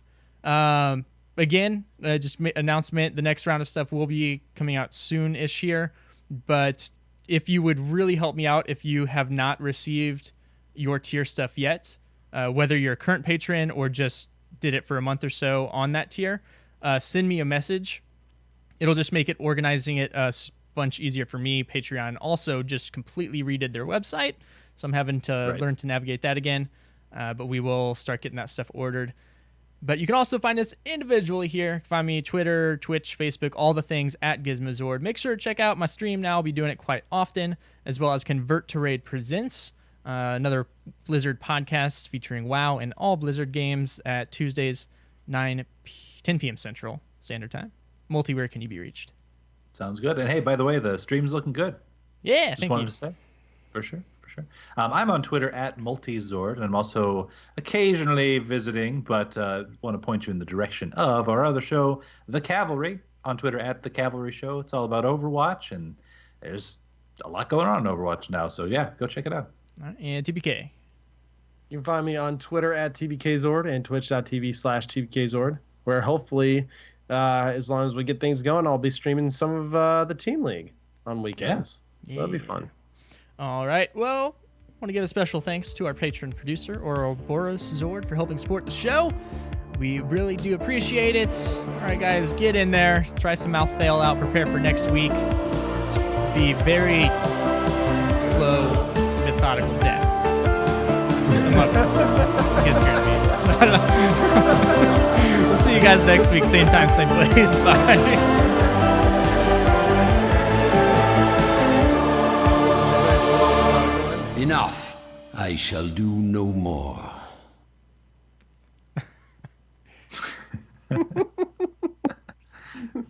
Again, just announcement, the next round of stuff will be coming out soon-ish here. But if you would really help me out, if you have not received your tier stuff yet, whether you're a current patron or just did it for a month or so on that tier, send me a message. It'll just make it organizing it a bunch easier for me. Patreon also just completely redid their website, so I'm having to learn to navigate that again. But we will start getting that stuff ordered. But you can also find us individually here. Find me Twitter, Twitch, Facebook, all the things at Gizmozord. Make sure to check out my stream now. I'll be doing it quite often, as well as Convert to Raid Presents, another Blizzard podcast featuring WoW and all Blizzard games at Tuesdays, 10 p.m. Central Standard Time. Multi, where can you be reached? Sounds good. And hey, by the way, the stream's looking good. Yeah, Just wanted to say. For sure. I'm on Twitter at Multizord, and I'm also occasionally visiting, but want to point you in the direction of our other show, The Cavalry, on Twitter at The Cavalry Show. It's all about Overwatch, and there's a lot going on in Overwatch now, so yeah, go check it out. And TBK. You can find me on Twitter at TBKZord and twitch.tv/TBKZord, where hopefully, as long as we get things going, I'll be streaming some of the Team League on weekends. Yeah. So that'll be fun. All right. Well, I want to give a special thanks to our patron producer, Ouroboros Zord, for helping support the show. We really do appreciate it. All right, guys, get in there. Try some mouth fail out. Prepare for next week. It's be very slow, methodical death. I guess scared me. We'll see you guys next week. Same time, same place. Bye. Enough. I shall do no more.